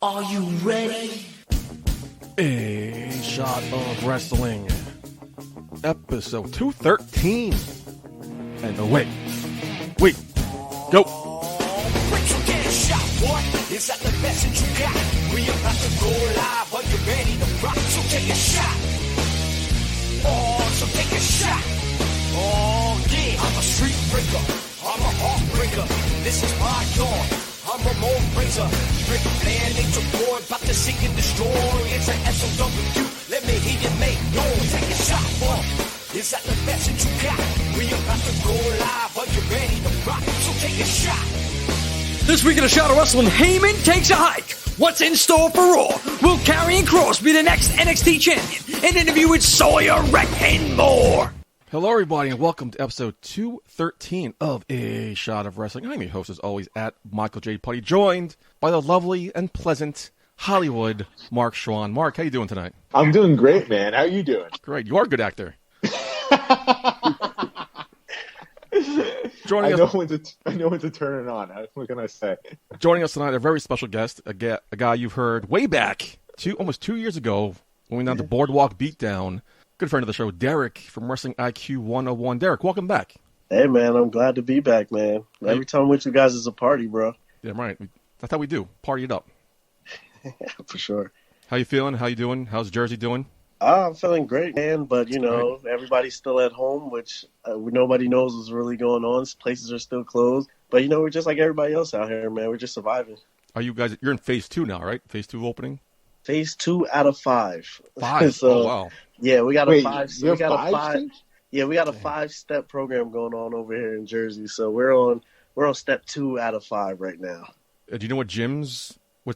Are you ready? A Shot of Wrestling, episode 213. And wait, go. So get a shot, boy. Is that the best that you got? We about to go live. Are you ready to rock? So take a shot. Oh, so take a shot. Oh, yeah. I'm a street breaker. I'm a heartbreaker. This is my dawn. I'm a mold raiser. Break a plan, ain't your boy. About to seek and destroy. It's an SOW. Let me hear you make noise. Take a shot, boy. Is that the best that you got? We about to go live. Are you ready to rock? So take a shot. This week in A Shot of Wrestling, Heyman takes a hike. What's in store for Raw? Will Karrion Kross be the next NXT champion? An interview with Sawyer Wreck and more. Hello, everybody, and welcome to episode 213 of A Shot of Wrestling. I'm your host, as always, at Michael J. Putty, joined by the lovely and pleasant Hollywood Mark Schwann. Mark, how you doing tonight? I'm doing great, man. How are you doing? Great. You are a good actor. I know when to turn it on. What can I say? Joining us tonight, a very special guest, a guy you've heard way back, almost 2 years ago, when we went down to Boardwalk Beatdown. Good friend of the show, Derek from Wrestling IQ 101. Derek, welcome back. Hey, man, I'm glad to be back, man. Every time I'm with you guys is a party, bro. Yeah, right. That's how we do. Party it up. For sure. How you feeling? How you doing? How's Jersey doing? I'm feeling great, man, but, everybody's still at home, which nobody knows what's really going on. Places are still closed. But, we're just like everybody else out here, man. We're just surviving. Are you guys, you're in phase 2 now, right? Phase 2 opening? Phase 2 out of 5. 5? So, oh, wow. Yeah, we got a 5. We got a 5? Yeah, we got a 5-step program going on over here in Jersey. So we're on step 2 out of 5 right now. Do you know what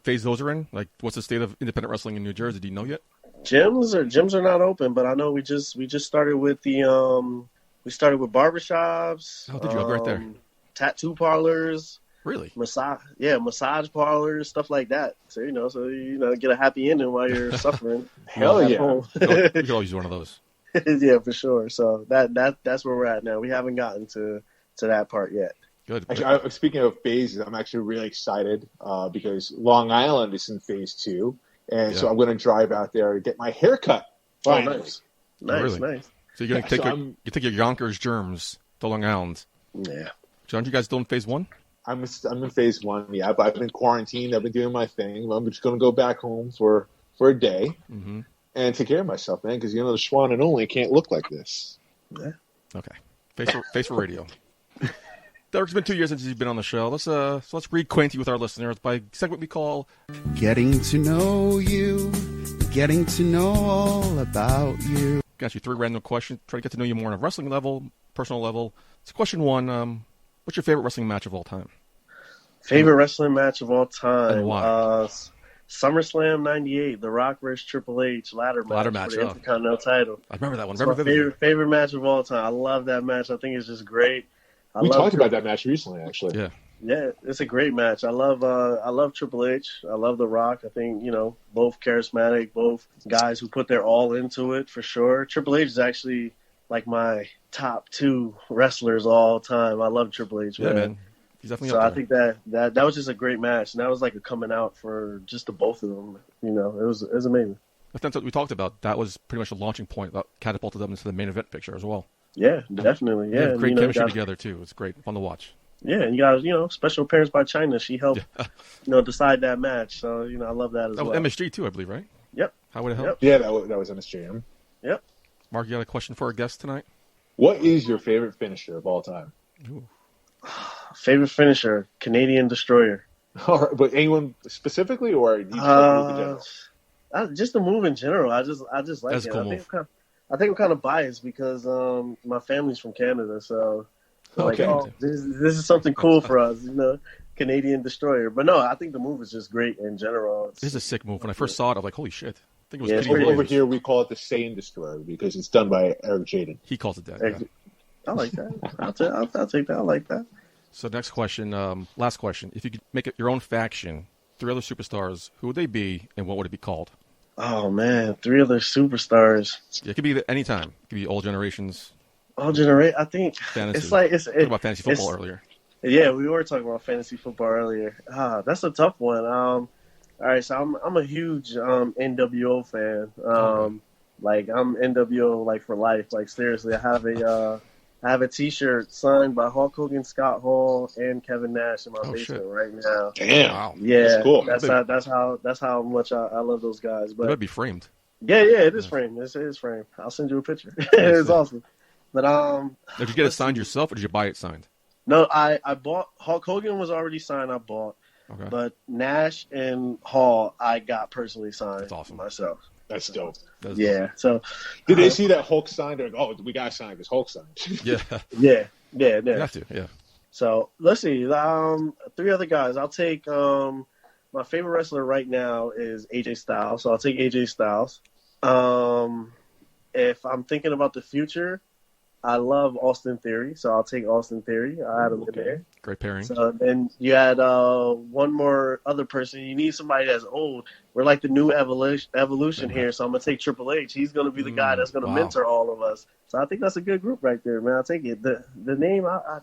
phase those are in? Like, what's the state of independent wrestling in New Jersey? Do you know yet? Gyms are not open, but I know we just started with barbershops. Oh, did you? Right there. Tattoo parlors. Really? Massage parlors, stuff like that. So get a happy ending while you're suffering. Hell yeah! Home. You could always use one of those. Yeah, for sure. So that's where we're at now. We haven't gotten to that part yet. Good. Actually, speaking of phases, I'm actually really excited because Long Island is in phase 2. And so I'm going to drive out there to get my hair cut. Finally. Oh, nice. Nice. So you're going to take your Yonkers germs to Long Island. Yeah. Aren't you guys still in phase 1? I'm in phase 1, yeah. But I've been quarantined. I've been doing my thing. I'm just going to go back home for a day and take care of myself, man. Because, the Schwann and Only can't look like this. Yeah. Okay. Face for radio. Derek's been 2 years since he's been on the show. Let's reacquaint you with our listeners by segment we call Getting to Know You, getting to know all about you. Got you 3 random questions. Try to get to know you more on a wrestling level, personal level. So question 1, what's your favorite wrestling match of all time? Favorite wrestling match of all time? And why? SummerSlam 98, The Rock versus Triple H ladder match for the Intercontinental title. I remember that one. It's my favorite match of all time. I love that match. I think it's just great. We talked about that match recently, actually. Yeah, it's a great match. I love Triple H. I love The Rock. I think, both charismatic, both guys who put their all into it for sure. Triple H is actually like my top 2 wrestlers all time. I love Triple H, man. Yeah, man. He's definitely so up there. I think that was just a great match, and that was like a coming out for just the both of them. It was amazing. That's what we talked about. That was pretty much the launching point that catapulted them into the main event picture as well. Yeah, definitely. Yeah, and great chemistry together too. It's great, fun to watch. Yeah, and you got special appearance by China. She helped decide that match. So I love that as well. That was MSG too, I believe, right? Yep. How would it help? Yeah, that was MSG. Yep. Mark, you got a question for our guest tonight? What is your favorite finisher of all time? Ooh. Favorite finisher, Canadian Destroyer. All right, but anyone specifically, or you just like the move in general? Just the move in general. I just like That's it. A cool move. I think I'm kind of biased because my family's from Canada, so Okay. This is something cool for us, Canadian Destroyer. But no, I think the move is just great in general. This is a sick move. When I first saw it, I was like, holy shit. I think it was Yeah, Petey Over Williams. here, we call it the Saiyan Destroyer because it's done by Eric Jaden. He calls it that. Yeah. I like that. I'll take that. I like that. So next question, last question. If you could make it your own faction, 3 other superstars, who would they be and what would it be called? Oh, man. 3 other superstars. Yeah, it could be any time. It could be all generations. All generation. I think Fantasy. it's like Talked about fantasy football earlier. Yeah, we were talking about fantasy football earlier. That's a tough one. All right, so I'm a huge NWO fan. Like I'm NWO like for life. Like seriously, I have a T-shirt signed by Hulk Hogan, Scott Hall, and Kevin Nash in my basement right now. Damn, Wow. Yeah, that's cool. That's how much I love those guys. It But might be framed. yeah, it is framed. It is framed. I'll send you a picture. It's awesome. But Did you get it signed yourself, or did you buy it signed? No, I bought. Hulk Hogan was already signed. I bought. Okay. But Nash and Hall, I got personally signed. That's awesome. Myself. That's dope. Yeah. So, did they see that Hulk signed? They're like, oh, we got to sign because Hulk signed. Yeah. Yeah. You have to. Yeah. So let's see. 3 other guys. I'll take. My favorite wrestler right now is AJ Styles. So I'll take AJ Styles. If I'm thinking about the future, I love Austin Theory, so I'll take Austin Theory. I had him in there. Great pairing. So then you had one more other person. You need somebody that's old. We're like the new evolution here, so I'm going to take Triple H. He's going to be the guy that's going to mentor all of us. So I think that's a good group right there, man. I'll take it. The name, I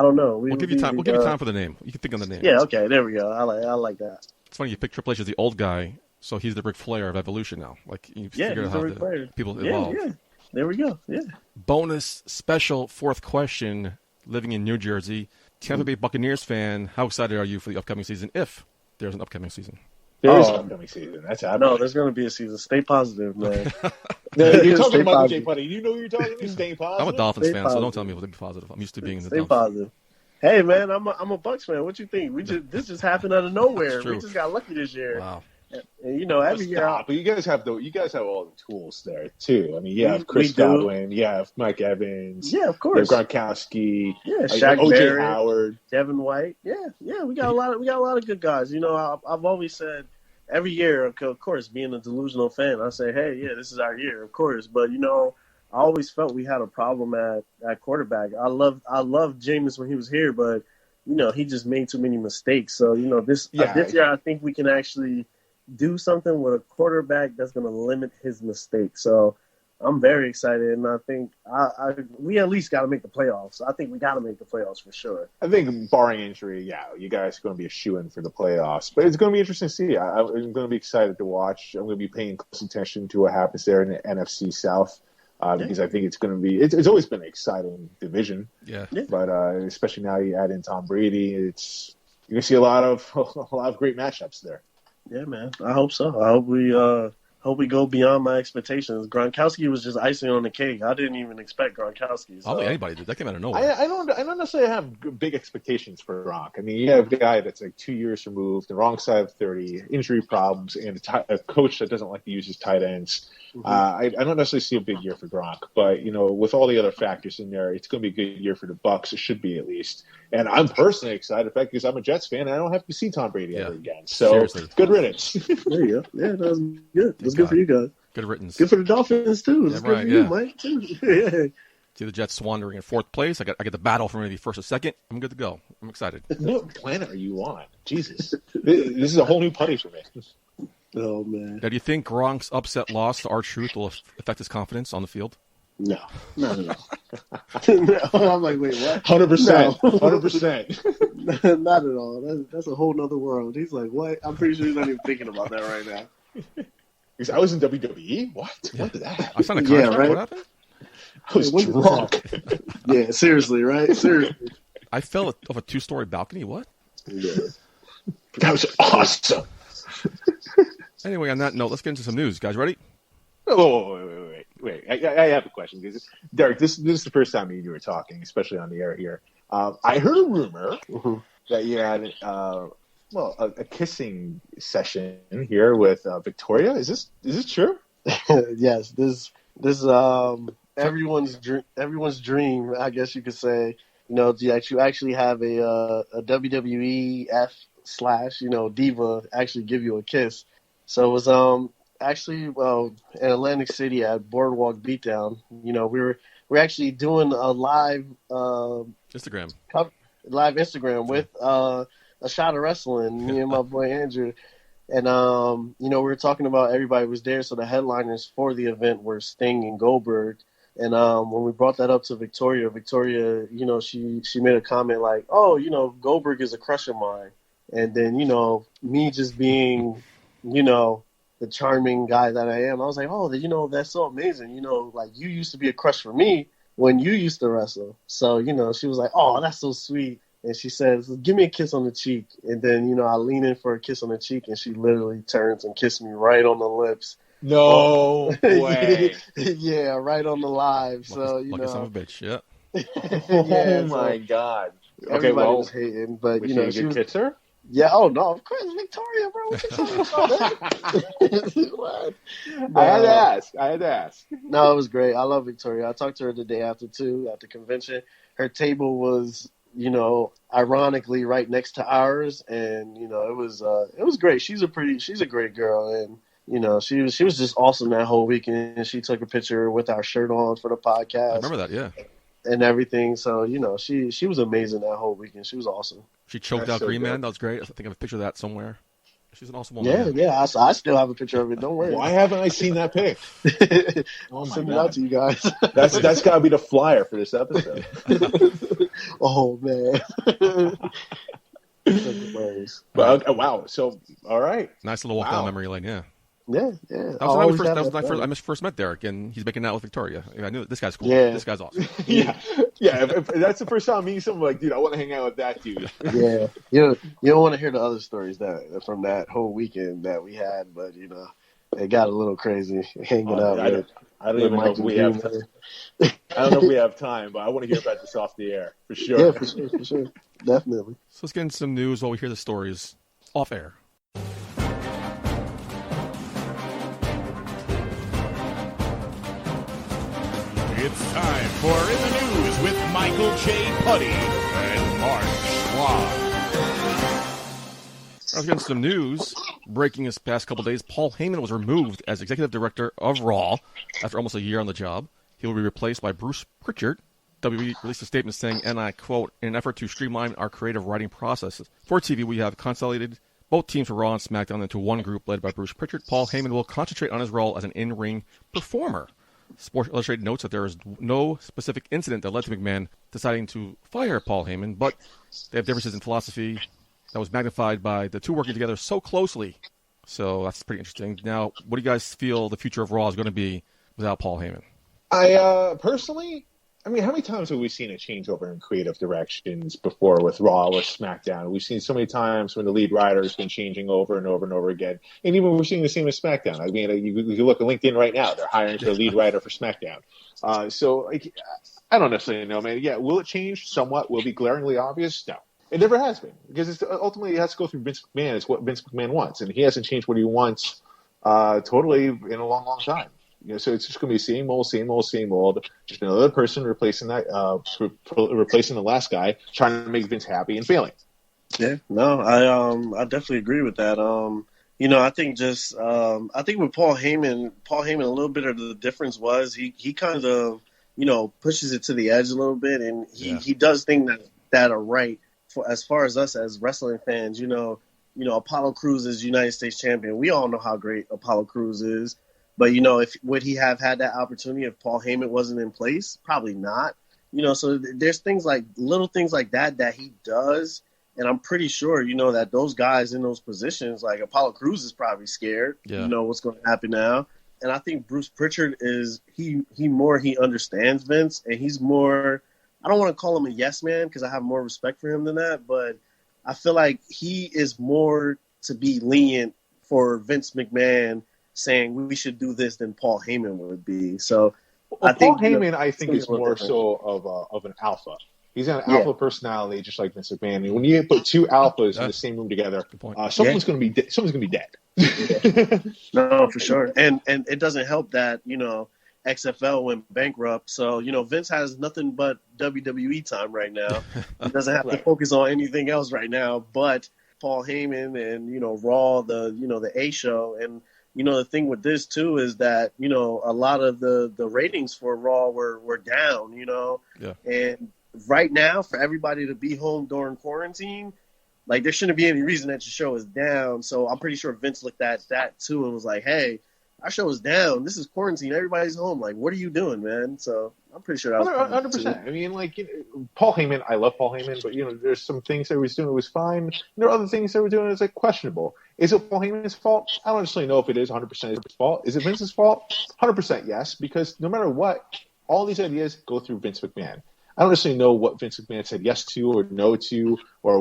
don't know. We'll give you time. We'll give you time for the name. You can think on the name. Yeah, okay, there we go. I like that. It's funny you pick Triple H as the old guy, so he's the Ric Flair of Evolution now. Like you figure out how the people evolve. Yeah. There we go. Yeah. Bonus special fourth question. Living in New Jersey, Tampa Bay Buccaneers fan, how excited are you for the upcoming season? If there's an upcoming season, there is an upcoming season. That's happening. No, there's going to be a season. Stay positive, man. You're talking about J Putty. You know who you're talking to. Staying positive. I'm a Dolphins fan, so don't tell me to be positive. I'm used to being in the Stay Dolphins. positive. Hey, man, I'm a Bucs fan. What you think? This just happened out of nowhere. True. We just got lucky this year. Wow. And, every year. But you guys have all the tools there too. I mean, you have Chris Godwin, you have Mike Evans, yeah, of course, you have Gronkowski, Shaq OJ Barrett, Howard, Devin White. Yeah, we got a lot of good guys. I've always said every year, of course, being a delusional fan, I say, hey, yeah, this is our year, of course. But I always felt we had a problem at quarterback. I loved Jameis when he was here, but he just made too many mistakes. So this year, I think we can actually do something with a quarterback that's going to limit his mistakes. So I'm very excited, and I think we at least got to make the playoffs. I think we got to make the playoffs for sure. I think barring injury, you guys are going to be a shoo-in for the playoffs. But it's going to be interesting to see. I'm going to be excited to watch. I'm going to be paying close attention to what happens there in the NFC South because I think it's going to be – it's always been an exciting division. Yeah. But especially now you add in Tom Brady, you're going to see a lot of great matchups there. Yeah, man. I hope so. I hope we go beyond my expectations. Gronkowski was just icing on the cake. I didn't even expect Gronkowski. So. I don't think anybody did. That came out of nowhere. I don't necessarily have big expectations for Gronk. I mean, you have a guy that's like 2 years removed, the wrong side of 30, injury problems, and a coach that doesn't like to use his tight ends. Mm-hmm. I don't necessarily see a big year for Gronk, but with all the other factors in there, it's going to be a good year for the Bucs. It should be at least. And I'm personally excited, in fact, because I'm a Jets fan and I don't have to see Tom Brady ever again. So seriously. Good riddance. There you go. Yeah, that was good. It was good for you guys. Good riddance. Good for the Dolphins too. It's good for you, Mike. Too. Yeah. See the Jets swandering in fourth place. I get the battle for maybe first or second. I'm good to go. I'm excited. What planet are you on? Jesus, this is a whole new putty for me. Oh man. Now, do you think Gronk's upset loss to R-Truth will affect his confidence on the field? No, not at all. I'm like, wait, what? 100%. 100%. Not at all. That's a whole nother world. He's like, what? I'm pretty sure he's not even thinking about that right now. Because I was in WWE? What? Yeah. When did that happen? I signed a contract. Right? What happened? I was drunk. Yeah, seriously, right? Seriously. I fell off a 2-story balcony. What? Yeah. That was awesome. Anyway, on that note, let's get into some news. Guys, ready? Oh, wait. I have a question. Because Derek, this is the first time me and you were talking, especially on the air here. I heard a rumor that you had a kissing session here with Victoria. Is this true? Yes. This everyone's dream, I guess you could say. You actually have a WWEF / diva actually give you a kiss. So it was actually in Atlantic City at Boardwalk Beatdown. We're actually doing a live Instagram with a shot of wrestling. Me and my boy Andrew, and we were talking about everybody was there. So the headliners for the event were Sting and Goldberg. And when we brought that up to Victoria, she made a comment like, "Oh, Goldberg is a crush of mine." And then, me just being, the charming guy that I am, I was like, oh, that's so amazing. Like you used to be a crush for me when you used to wrestle. So, she was like, oh, that's so sweet. And she says, give me a kiss on the cheek. And then, I lean in for a kiss on the cheek, and she literally turns and kissed me right on the lips. No way. Yeah, right on the live. So, Lucky son of a bitch, yeah. Oh, my God. Okay, everybody was hating, but, she was kiss her? Yeah, oh, no, of course, Victoria, bro. What you talking about, man? I had to ask. No, it was great. I love Victoria. I talked to her the day after, too, at the convention. Her table was, ironically right next to ours, and, it was great. She's a great girl, and, she was just awesome that whole weekend. She took a picture with our shirt on for the podcast. I remember that, yeah. And everything. So, she was amazing that whole weekend. She was awesome. She choked out Green Man. That was great. I think I have a picture of that somewhere. She's an awesome woman. Yeah. I still have a picture of it. Don't worry. Why haven't I seen that pic? I'll send it out to you guys. That's got to be the flyer for this episode. Oh, man. But, wow. So, all right. Nice little walk down memory lane, yeah. Yeah. That was when I first met Derek, and he's making out with Victoria. I knew this guy's cool. Yeah. This guy's awesome. Yeah. If that's the first time I'm meeting someone, like, dude, I want to hang out with that dude. Yeah. You don't want to hear the other stories from that whole weekend that we had, but, it got a little crazy hanging out. I don't even know if we have time. I don't know if we have time, but I want to hear about this off the air, for sure. Yeah, for sure. Definitely. So let's get into some news while we hear the stories off air. It's time for In the News with Michael J. Putty and Mark Schwab. Let's get into some news. Breaking this past couple days, Paul Heyman was removed as executive director of Raw after almost a year on the job. He will be replaced by Bruce Pritchard. WWE released a statement saying, and I quote, in an effort to streamline our creative writing processes. For TV, we have consolidated both teams for Raw and SmackDown into one group led by Bruce Pritchard. Paul Heyman will concentrate on his role as an in-ring performer. Sports Illustrated notes that there is no specific incident that led to McMahon deciding to fire Paul Heyman, but they have differences in philosophy that was magnified by the two working together so closely. So that's pretty interesting. Now, what do you guys feel the future of Raw is going to be without Paul Heyman? I personally, how many times have we seen a changeover in creative directions before with Raw or SmackDown? We've seen so many times when the lead writer has been changing over and over and over again. And even we're seeing the same with SmackDown. You look at LinkedIn right now. They're hiring for a lead writer for SmackDown. I don't necessarily know, man. Yeah, will it change somewhat? Will it be glaringly obvious? No. It never has been. Because ultimately it has to go through Vince McMahon. It's what Vince McMahon wants. And he hasn't changed what he wants totally in a long, long time. So it's just going to be same old. Just another person replacing replacing the last guy, trying to make Vince happy and failing. Yeah, no, I definitely agree with that. I think with Paul Heyman, a little bit of the difference was he kind of pushes it to the edge a little bit, and he does things that are right for as far as us as wrestling fans. Apollo Crews is United States champion. We all know how great Apollo Crews is. But, would he have had that opportunity if Paul Heyman wasn't in place? Probably not. So there's little things like that he does. And I'm pretty sure, that those guys in those positions, like Apollo Crews is probably scared. Yeah. What's going to happen now. And I think Bruce Pritchard he understands Vince, and he's more, I don't want to call him a yes man because I have more respect for him than that. But I feel like he is more to be lenient for Vince McMahon saying we should do this than Paul Heyman would be. So Paul Heyman, I think, is more so of an alpha. He's an alpha personality, just like Vince McMahon. And when you put two alphas in the same room together, someone's going to be dead. No, for sure. And it doesn't help that XFL went bankrupt. So Vince has nothing but WWE time right now. He doesn't have to focus on anything else right now. But Paul Heyman and Raw, the A show. And the thing with this too is that a lot of the ratings for Raw were down. And right now for everybody to be home during quarantine, like there shouldn't be any reason that your show is down. So I'm pretty sure Vince looked at that too and was like, "Hey, our show is down. This is quarantine. Everybody's home. Like, what are you doing, man?" So I'm pretty sure that was 100%. I mean, like, Paul Heyman, I love Paul Heyman, but, there's some things that he was doing that was fine. There are other things that were doing that's, like, questionable. Is it Paul Heyman's fault? I don't necessarily know if it is 100% his fault. Is it Vince's fault? 100% yes, because no matter what, all these ideas go through Vince McMahon. I don't necessarily know what Vince McMahon said yes to or no to, or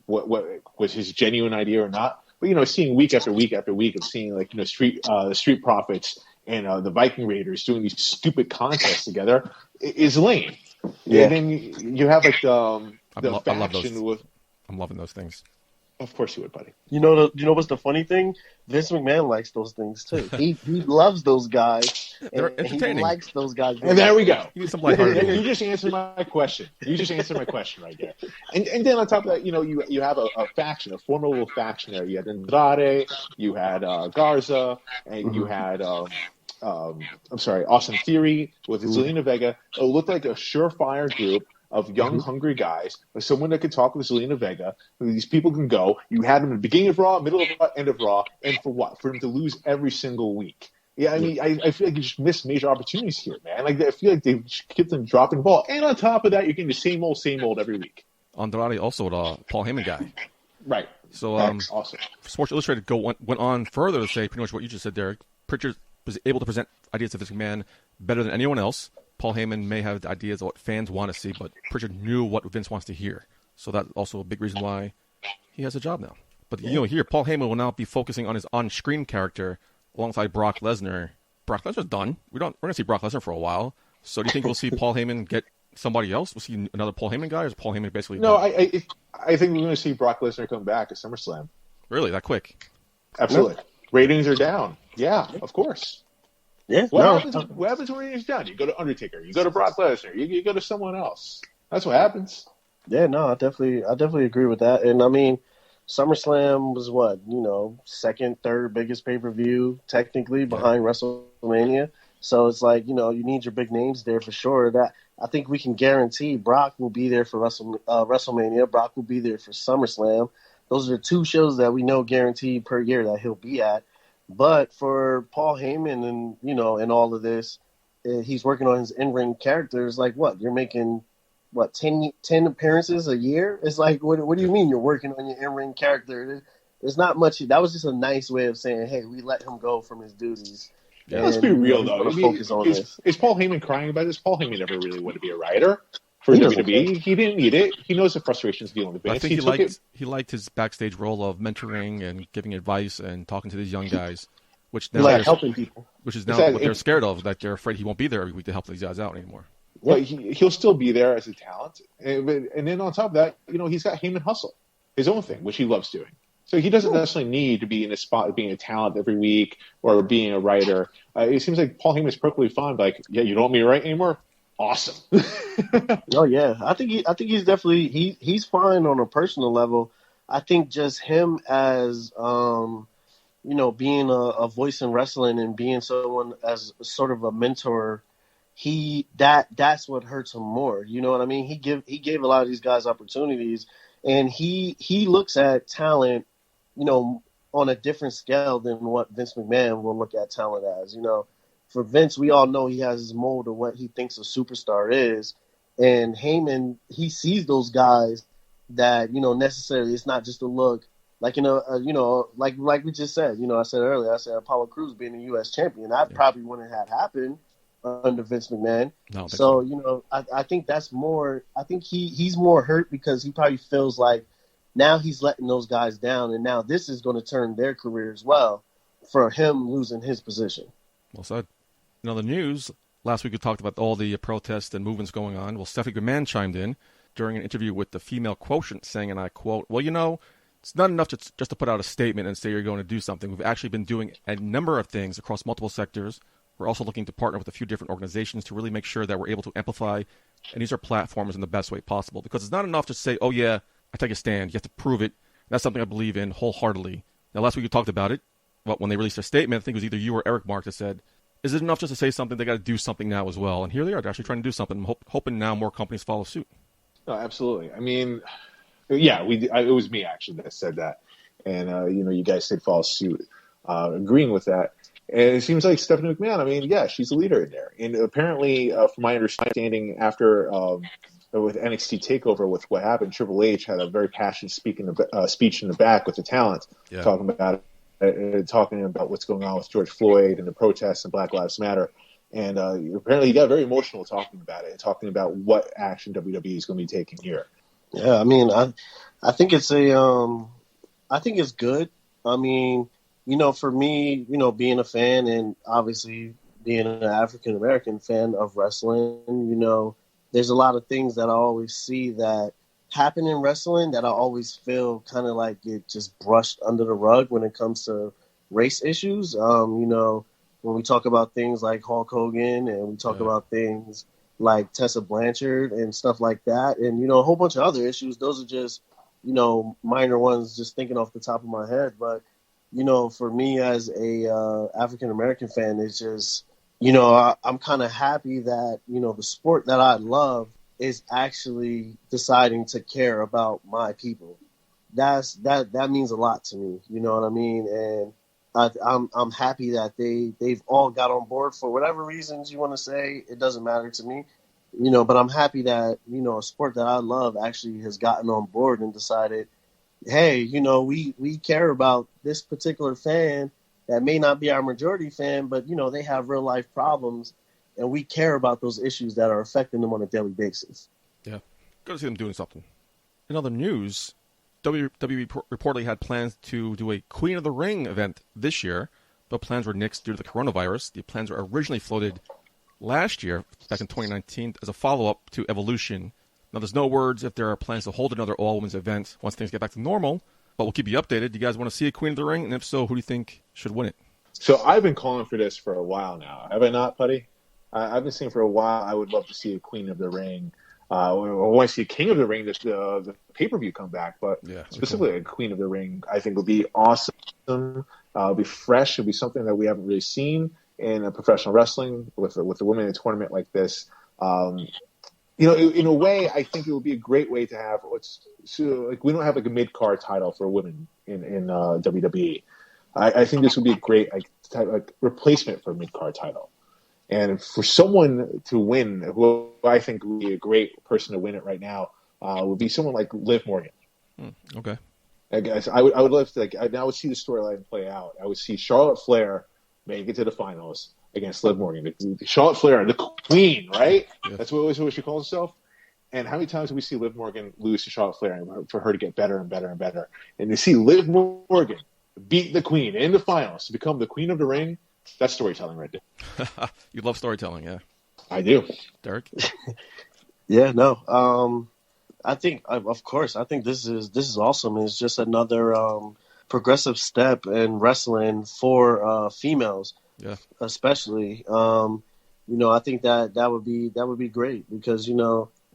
what was his genuine idea or not. But, seeing week after week after week of seeing, like, Street Profits and the Viking Raiders doing these stupid contests together is lame. Yeah. And then you have, like, the faction with... I'm loving those things. Of course you would, buddy. You know what's the funny thing? Vince McMahon likes those things too. He loves those guys. They're entertaining. He likes those guys. And there we go. You need some lighthearted. You just answered my question. Right there. And then on top of that, you have a faction, a formidable faction there. You had Andrade, you had Garza, and you had Austin Theory with Zelina Vega. It looked like a surefire group of young, hungry guys, with someone that could talk with Zelina Vega. These people can go. You had them in the beginning of Raw, middle of Raw, end of Raw, and for what? For them to lose every single week. Yeah, I mean, I feel like you just missed major opportunities here, man. Like, I feel like they kept them dropping the ball. And on top of that, you're getting the same old every week. Andrade also the Paul Heyman guy. Right. So, awesome. Sports Illustrated went on further to say pretty much what you just said, Derek. Pritchard was able to present ideas to Vince McMahon better than anyone else. Paul Heyman may have ideas of what fans want to see, but Pritchard knew what Vince wants to hear. So that's also a big reason why he has a job now. But, here, Paul Heyman will now be focusing on his on-screen character alongside Brock Lesnar. Brock Lesnar's done. We're going to see Brock Lesnar for a while. So do you think we'll see Paul Heyman get somebody else? We'll see another Paul Heyman guy, or is Paul Heyman basically No, done? I think we're going to see Brock Lesnar come back at SummerSlam. Really? That quick? Absolutely. No. Ratings are down. Yeah, of course. Yeah. What happens when ratings are down? You go to Undertaker. You go to Brock Lesnar. You go to someone else. That's what happens. Yeah, no, I definitely agree with that. And I mean, SummerSlam was what, second, third biggest pay-per-view technically behind WrestleMania. So it's like, you need your big names there for sure. That I think we can guarantee Brock will be there for WrestleMania. Brock will be there for SummerSlam. Those are two shows that we know guaranteed per year that he'll be at. But for Paul Heyman and, and all of this, he's working on his in-ring characters. Like what? You're making, 10 appearances a year? It's like, what do you mean you're working on your in-ring character? There's not much. That was just a nice way of saying, hey, we let him go from his duties. Yeah, let's be real, though. Focus on this. Is Paul Heyman crying about this? Paul Heyman never really wanted to be a writer for WWE. He didn't need it. He knows the frustrations dealing with Vince. I think he liked his backstage role of mentoring and giving advice and talking to these young guys, which now helping people. Which is now what they're scared of, that they're afraid he won't be there every week to help these guys out anymore. Well, he'll still be there as a talent, and then on top of that, he's got Heyman Hustle, his own thing, which he loves doing. So he doesn't necessarily need to be in a spot being a talent every week or being a writer. It seems like Paul Heyman is perfectly fine. Like, yeah, you don't want me to write anymore? Awesome. Oh yeah, I think he's definitely he's fine on a personal level. I think just him as being a voice in wrestling and being someone as sort of a mentor, that's what hurts him more. You know what I mean? He gave a lot of these guys opportunities, and he looks at talent, on a different scale than what Vince McMahon will look at talent as. For Vince, we all know he has his mold of what he thinks a superstar is, and Heyman, he sees those guys that necessarily it's not just a look. Like like we just said, I said earlier, Apollo Crews being a U.S. champion, that probably wouldn't have happened under Vince McMahon. So I think that's more. I think he's more hurt because he probably feels like now he's letting those guys down, and now this is going to turn their career as well for him losing his position. Well said. The news last week we talked about all the protests and movements going on. Well, Stephanie McMahon chimed in during an interview with the Female Quotient, saying, and I quote, "Well, it's not enough just to put out a statement and say you're going to do something. We've actually been doing a number of things across multiple sectors. We're also looking to partner with a few different organizations to really make sure that we're able to amplify and use our platforms in the best way possible. Because it's not enough to say, oh, yeah, I take a stand. You have to prove it. That's something I believe in wholeheartedly." Now, last week we talked about it. But when they released their statement, I think it was either you or Eric Mark that said, is it enough just to say something? They got to do something now as well. And here they are. They're actually trying to do something. I'm hoping now more companies follow suit. No, absolutely. I mean, yeah, it was me actually that said that. And, you guys did follow suit, agreeing with that. And it seems like Stephanie McMahon, I mean, yeah, she's a leader in there. And apparently, from my understanding, after with NXT Takeover, with what happened, Triple H had a very passionate speech in the back with the talent, talking about what's going on with George Floyd and the protests and Black Lives Matter. And apparently, he got very emotional talking about it, and talking about what action WWE is going to be taking here. Yeah, I mean, I think it's I think it's good. I mean, for me, being a fan and obviously being an African American fan of wrestling, there's a lot of things that I always see that happen in wrestling that I always feel kind of like it just brushed under the rug when it comes to race issues. When we talk about things like Hulk Hogan and we talk about things like Tessa Blanchard and stuff like that, and, a whole bunch of other issues, those are just, minor ones just thinking off the top of my head. But, for me as a African-American fan, it's just, I'm kind of happy that, the sport that I love is actually deciding to care about my people. That means a lot to me. You know what I mean? And I'm happy that they've all got on board for whatever reasons you want to say. It doesn't matter to me, but I'm happy that, a sport that I love actually has gotten on board and decided, hey, we care about this particular fan that may not be our majority fan, but, they have real life problems and we care about those issues that are affecting them on a daily basis. Yeah. Good to see them doing something. In other news, WWE reportedly had plans to do a Queen of the Ring event this year, but plans were nixed due to the coronavirus. The plans were originally floated last year, back in 2019, as a follow-up to Evolution. Now, there's no words if there are plans to hold another all-women's event once things get back to normal, but we'll keep you updated. Do you guys want to see a Queen of the Ring? And if so, who do you think should win it? So I've been calling for this for a while now. Have I not, Putty? I've been saying for a while I would love to see a Queen of the Ring. I want to see a King of the Ring, the pay-per-view come back, but specifically a Queen of the Ring, I think would be awesome. It'll be fresh. It'll be something that we haven't really seen in a professional wrestling with the women in a tournament like this. In a way, I think it would be a great way to have we don't have like a mid-card title for women in WWE. I think this would be a great replacement for a mid-card title. And for someone to win, who I think would be a great person to win it right now, would be someone like Liv Morgan. Okay. I guess I would love to I would see the storyline play out. I would see Charlotte Flair make it to the finals against Liv Morgan. Charlotte Flair, the Queen, right? Yeah. That's what she calls herself. And how many times do we see Liv Morgan lose to Charlotte Flair and for her to get better and better and better? And to see Liv Morgan beat the Queen in the finals to become the Queen of the Ring, that's storytelling right there. You love storytelling, yeah. I do. Derek? Yeah, no. I think, of course, I think this is awesome. It's just another progressive step in wrestling for females, especially. I think that would be great because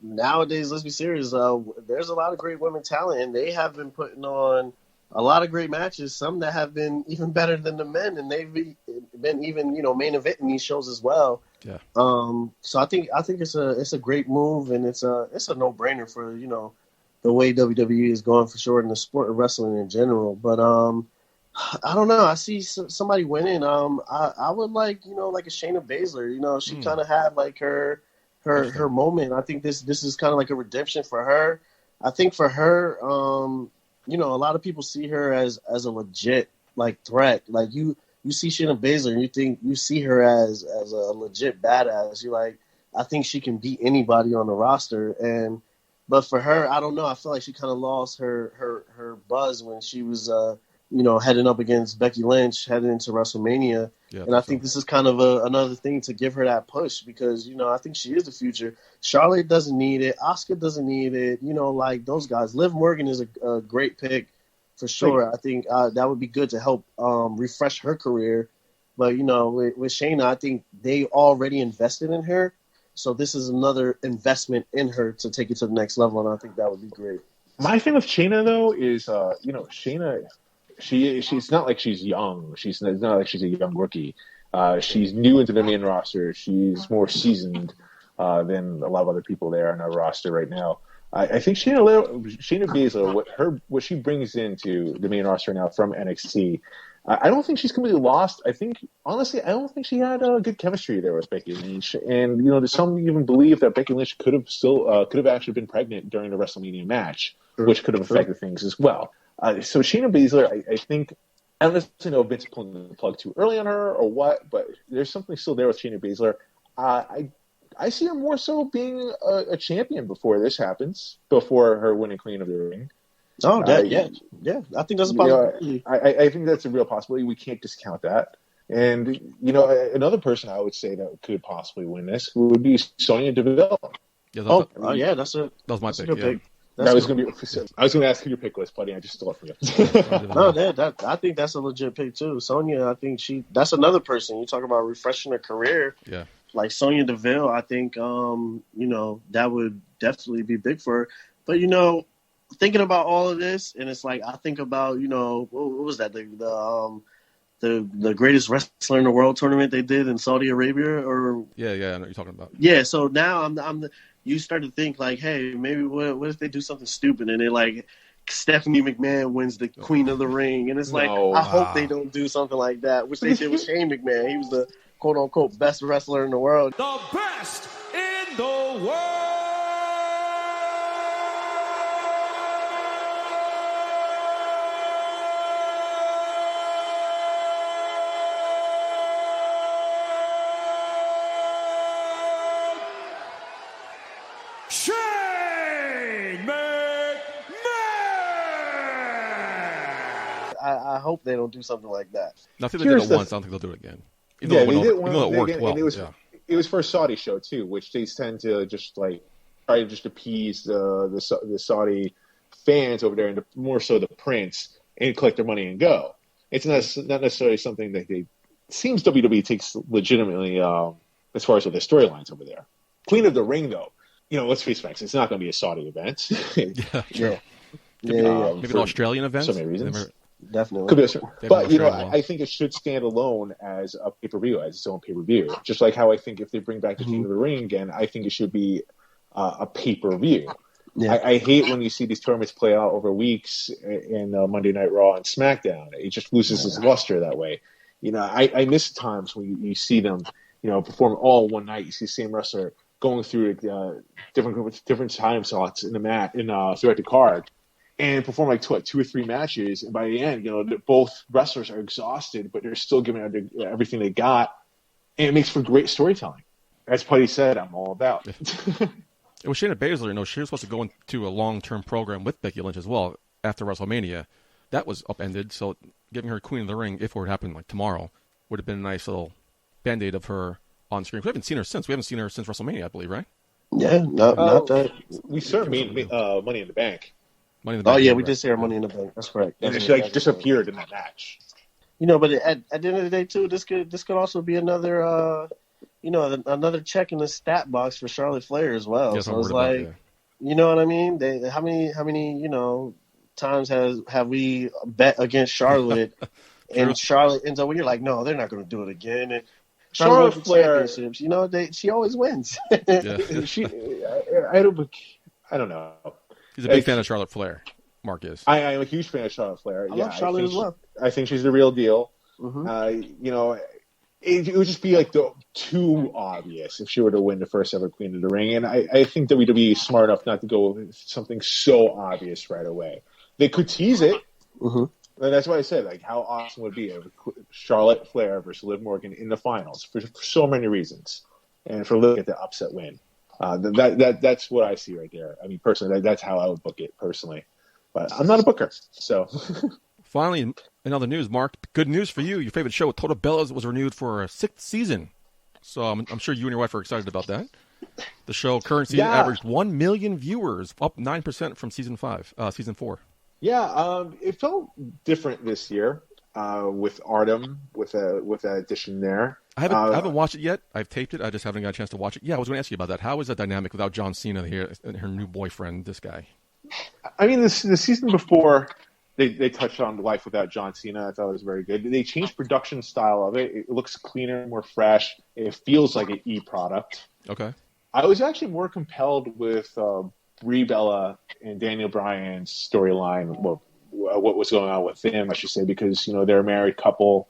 nowadays, let's be serious. There's a lot of great women talent, and they have been putting on a lot of great matches, some that have been even better than the men, and they've been even, main eventing these shows as well. Yeah. So I think it's a great move, and it's a no-brainer for, the way WWE is going for sure in the sport of wrestling in general. But I don't know. I see somebody winning. I would like a Shayna Baszler. She kind of had like her moment. I think this is kind of like a redemption for her. I think for her, a lot of people see her as a legit threat. Like you see Shayna Baszler and you see her as a legit badass. You're like, I think she can beat anybody on the roster. But for her, I don't know. I feel like she kind of lost her buzz when she was heading up against Becky Lynch, heading into WrestleMania. Yeah, and I think this is kind of another thing to give her that push because, I think she is the future. Charlotte doesn't need it. Asuka doesn't need it. Like those guys. Liv Morgan is a great pick for sure. I think that would be good to help refresh her career. But, with Shayna, I think they already invested in her. So this is another investment in her to take it to the next level, and I think that would be great. My thing with Shayna, though, is, Shayna, she's not like she's young. It's not like she's a young rookie. She's new into the main roster. She's more seasoned than a lot of other people there on our roster right now. I think Shayna Baszler, what she brings into the main roster now from NXT, I don't think she's completely lost. I don't think she had good chemistry there with Becky Lynch. And, some even believe that Becky Lynch could have actually been pregnant during the WrestleMania match, which could have affected things as well. So Shayna Baszler, I think, I don't necessarily know if Vince pulling the plug too early on her or what, but there's something still there with Shayna Baszler. I see her more so being a champion before this happens, before her winning Queen of the Ring. Oh, yeah. I think that's a possibility. I think that's a real possibility. We can't discount that. And another person I would say that could possibly win this would be Sonya Deville. Yeah, that was my pick. pick. I was going to ask who your pick was, buddy. I just stole it from you. No, I think that's a legit pick too. Sonya, I think that's another person. You talk about refreshing her career. Yeah. Like Sonya Deville, I think that would definitely be big for her. But thinking about all of this, and it's like I think about what was that the greatest wrestler in the world tournament they did in Saudi Arabia, or I know what you're talking about. Yeah, so now you start to think like, hey, maybe what if they do something stupid and they like Stephanie McMahon wins the Queen of the Ring, and it's like I hope they don't do something like that, which they did with Shane McMahon. He was the quote unquote best wrestler in the world. The best in the world. I hope they don't do something like that. I think they did it once. I don't think they'll do it again. They did it worked well. It was for a Saudi show too, which they tend to just like try to just appease the Saudi fans over there, and more so the prince, and collect their money and go. It's not necessarily something that seems WWE takes legitimately as far as their storylines over there. Queen of the Ring, though, let's face facts, it's not going to be a Saudi event. Maybe an Australian event. So many reasons. Definitely. Could be but I think it should stand alone as a pay-per-view, as its own pay-per-view. Just like how I think if they bring back the King of the Ring again, I think it should be a pay-per-view. Yeah. I hate when you see these tournaments play out over weeks in Monday Night Raw and SmackDown. It just loses its luster that way. I miss times when you see them, perform all one night. You see the same wrestler going through different time slots in the mat throughout the card, and perform like 2 or 3 matches, and by the end, both wrestlers are exhausted, but they're still giving everything they got, and it makes for great storytelling. As Putty said, I'm all about. It was Shayna Baszler, she was supposed to go into a long-term program with Becky Lynch as well after WrestleMania. That was upended, so giving her Queen of the Ring, if it were to happen like tomorrow, would have been a nice little Band-Aid of her on screen. We haven't seen her since. We haven't seen her since WrestleMania, I believe, right? Yeah, not that. We certainly Money in the Bank. Oh, yeah, we did see our Money in the Bank. That's correct. And she disappeared in that match. But at the end of the day, too, this could also be another, another check in the stat box for Charlotte Flair as well. Yes, so it's like, you know what I mean? How many times have we bet against Charlotte, and Charlotte ends up when you're like, no, they're not going to do it again. And Charlotte Flair, she always wins. I don't know. He's a big fan of Charlotte Flair. Mark is. I am a huge fan of Charlotte Flair. I love Charlotte as well. I think she's the real deal. Mm-hmm. It would just be like too obvious if she were to win the first ever Queen of the Ring. And I think WWE is smart enough not to go with something so obvious right away. They could tease it. Mm-hmm. And that's why I said, like, how awesome would it be if Charlotte Flair versus Liv Morgan in the finals for so many reasons, and for Liv at the upset win. That's what I see right there. I mean, personally, that's how I would book it personally. But I'm not a booker, so. Finally, in other news, Mark, good news for you. Your favorite show, Total Bellas, was renewed for a 6th season. So I'm sure you and your wife are excited about that. The show current season averaged 1 million viewers, up 9% from season 4. Yeah, it felt different this year with Artem, with that addition there. I haven't watched it yet. I've taped it. I just haven't got a chance to watch it. Yeah, I was going to ask you about that. How is that dynamic without John Cena here and her new boyfriend, this guy? I mean, the season before, they touched on life without John Cena. I thought it was very good. They changed production style of it. It looks cleaner, more fresh. It feels like an E-product. Okay. I was actually more compelled with Brie Bella and Daniel Bryan's storyline, what was going on with them, I should say, because, they're a married couple.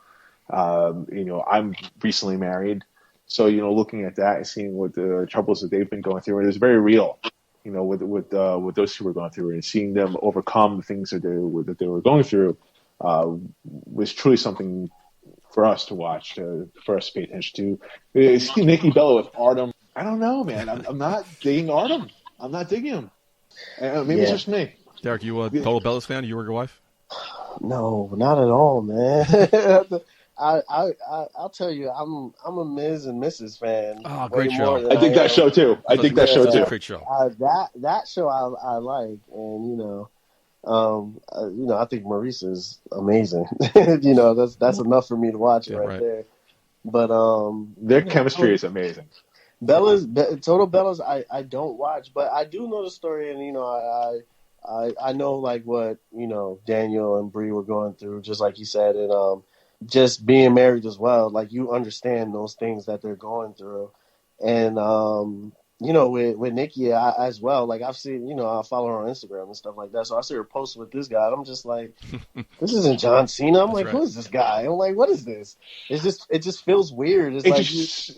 I'm recently married. So, looking at that and seeing what the troubles that they've been going through, it is very real, with those two were going through, and seeing them overcome the things that they were going through was truly something for us to watch, for us to pay attention to. See Nikki Bella with Artem. I don't know, man. I'm not digging Artem. I'm not digging him. Maybe it's just me. Derek, you a total Bellas fan? You or your wife? No, not at all, man. I'll tell you, I'm a Ms. and Mrs. fan. Oh, great show! I dig that show too. Great show. That show I like, and I think Maurice is amazing. That's enough for me to watch right there. But their chemistry is amazing. Total Bellas, I don't watch, but I do know the story, and I know like what Daniel and Bree were going through, just like you said, and just being married as well. Like, you understand those things that they're going through, and with Nikki as well. Like, I've seen, I follow her on Instagram and stuff like that, so I see her post with this guy, and I'm just like, this isn't John Cena. I'm like, who is this guy? I'm like, what is this? It just feels weird.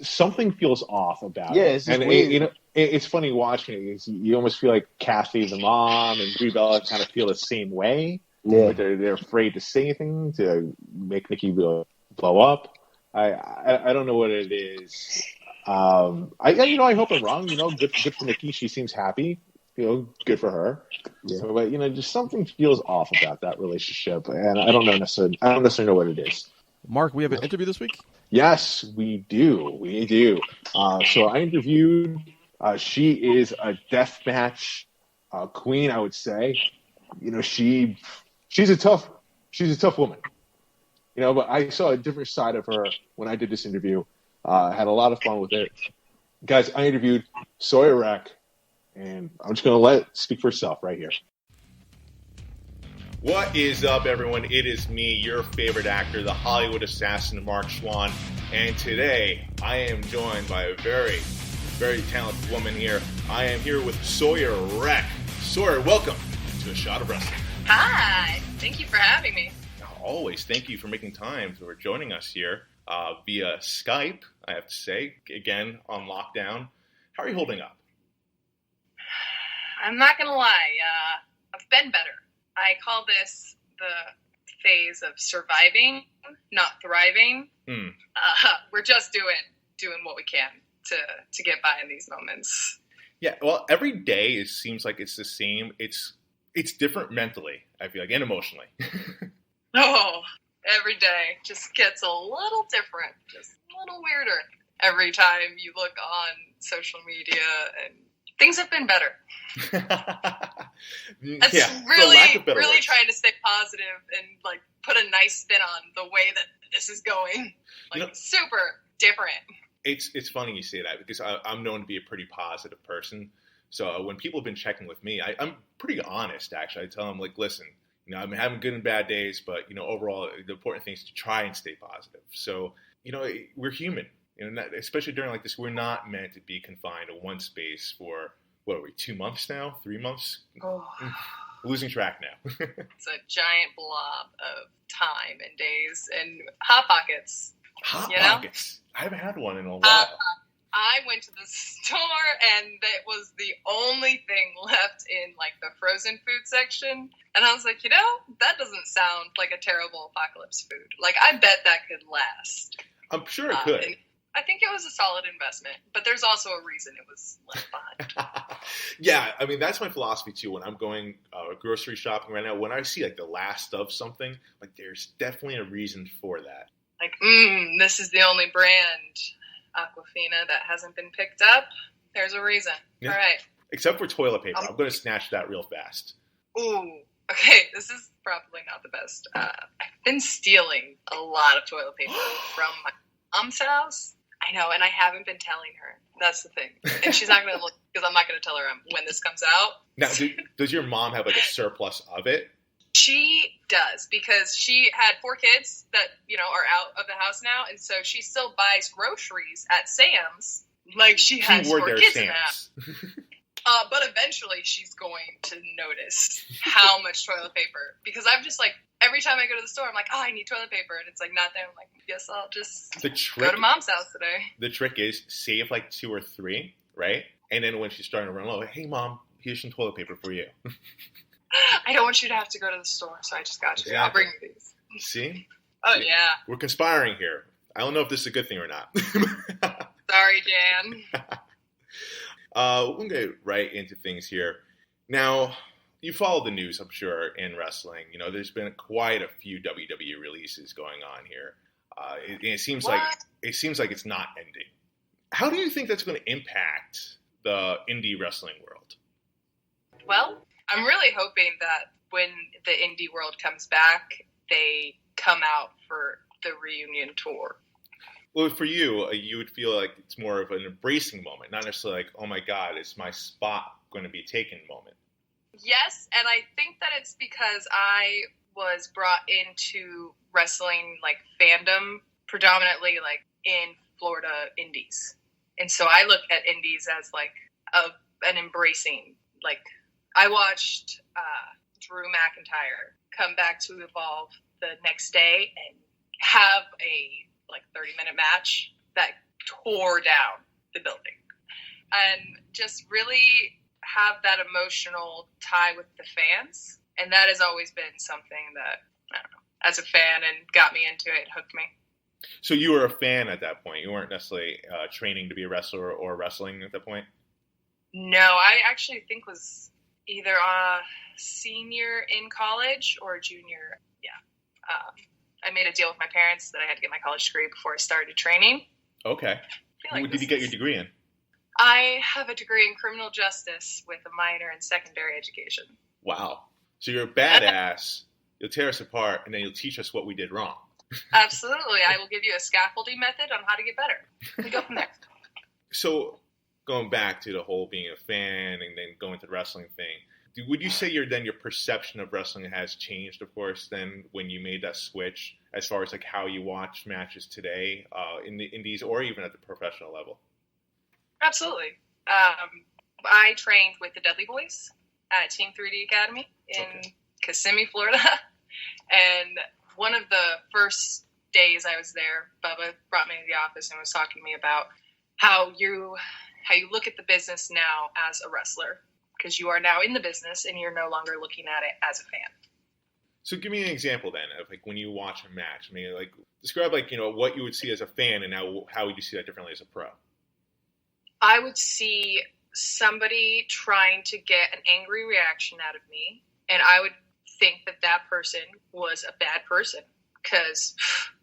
Something feels off about it. Yeah, it's just weird. It's funny watching it. You almost feel like Kathy, the mom, and Brie Bella kind of feel the same way. Yeah, but they're afraid to say anything to make Nikki blow up. I don't know what it is. I hope I'm wrong. Good for Nikki. She seems happy. Good for her. Yeah. So, but just something feels off about that relationship, and I don't necessarily know what it is. Mark, we have an interview this week. Yes, we do. So I interviewed. She is a deathmatch queen, I would say. She's a tough woman. But I saw a different side of her when I did this interview. Had a lot of fun with it. Guys, I interviewed Sawyer Wreck, and I'm just going to let it speak for itself right here. What is up, everyone? It is me, your favorite actor, the Hollywood assassin, Mark Schwann. And today, I am joined by a very, very talented woman here. I am here with Sawyer Wreck. Sawyer, welcome to A Shot of Wrestling. Hi. Thank you for having me. Always. Thank you for making time for joining us here via Skype, I have to say. Again, on lockdown. How are you holding up? I'm not going to lie. I've been better. I call this the phase of surviving, not thriving. We're just doing what we can to get by in these moments. Yeah, well, every day it seems like it's the same. It's different mentally, I feel like, and emotionally. Oh, every day just gets a little different, just a little weirder. Every time you look on social media, and things have been better. That's really trying to stay positive and like put a nice spin on the way that this is going. Like, super different. It's funny you say that, because I'm known to be a pretty positive person. So when people have been checking with me, I'm pretty honest, actually. I tell them, like, listen, I'm having good and bad days, but, overall, the important thing is to try and stay positive. So, we're human. Especially during like this, we're not meant to be confined to one space for, what are we, 2 months now? 3 months? Oh. Losing track now. It's a giant blob of time and days and Hot Pockets. Hot Pockets? I haven't had one in a while. I went to the store, and that was the only thing left in, like, the frozen food section. And I was like, that doesn't sound like a terrible apocalypse food. Like, I bet that could last. I'm sure it could. I think it was a solid investment, but there's also a reason it was left behind. Yeah, I mean, that's my philosophy, too. When I'm going grocery shopping right now, when I see, like, the last of something, like, there's definitely a reason for that. Like, this is the only brand, Aquafina, that hasn't been picked up. There's a reason. Yeah. All right. Except for toilet paper. I'm going to snatch that real fast. Ooh. Okay, this is probably not the best. I've been stealing a lot of toilet paper from my mom's house. I know, and I haven't been telling her. That's the thing. And she's not going to look, because I'm not going to tell her when this comes out. Now, does your mom have, like, a surplus of it? She does, because she had 4 kids that, are out of the house now, and so she still buys groceries at Sam's. Like, she has 4 kids in the house. But eventually she's going to notice how much toilet paper, because I'm just like, every time I go to the store, I'm like, oh, I need toilet paper, and it's like not there. I'm like, guess I'll just go to mom's house today. The trick is save like 2 or 3, right? And then when she's starting to run low, hey mom, here's some toilet paper for you. I don't want you to have to go to the store, so I just got you. I'll bring you these. See? Oh, yeah. We're conspiring here. I don't know if this is a good thing or not. Sorry, Jan. We'll get right into things here. Now, you follow the news, I'm sure, in wrestling. You know, there's been quite a few WWE releases going on here. It seems like it's not ending. How do you think that's going to impact the indie wrestling world? Well, I'm really hoping that when the indie world comes back, they come out for the reunion tour. Well, for you, you would feel like it's more of an embracing moment, not necessarily like, oh my God, is my spot going to be taken moment. Yes, and I think that it's because I was brought into wrestling, like, fandom, predominantly, like, in Florida indies. And so I look at indies as, like, an embracing, like, I watched Drew McIntyre come back to Evolve the next day and have a, like, 30-minute match that tore down the building. And just really have that emotional tie with the fans. And that has always been something that, I don't know, as a fan and got me into it, hooked me. So you were a fan at that point. You weren't necessarily training to be a wrestler or wrestling at that point? No, I actually think was either a senior in college or a junior. Yeah. I made a deal with my parents that I had to get my college degree before I started training. Okay. What did you get your degree in? I have a degree in criminal justice with a minor in secondary education. Wow. So you're a badass. You'll tear us apart, and then you'll teach us what we did wrong. Absolutely. I will give you a scaffolding method on how to get better. We go from there. So going back to the whole being a fan and then going to the wrestling thing, would you say your perception of wrestling has changed, of course, then when you made that switch as far as like how you watch matches today in the indies or even at the professional level? Absolutely. I trained with the Dudley Boys at Team 3D Academy in Kissimmee, Florida. And one of the first days I was there, Bubba brought me to the office and was talking to me about how you look at the business now as a wrestler, because you are now in the business and you're no longer looking at it as a fan. So give me an example then of like when you watch a match. I mean, like describe like, you know, what you would see as a fan and now how would you see that differently as a pro? I would see somebody trying to get an angry reaction out of me, and I would think that that person was a bad person, because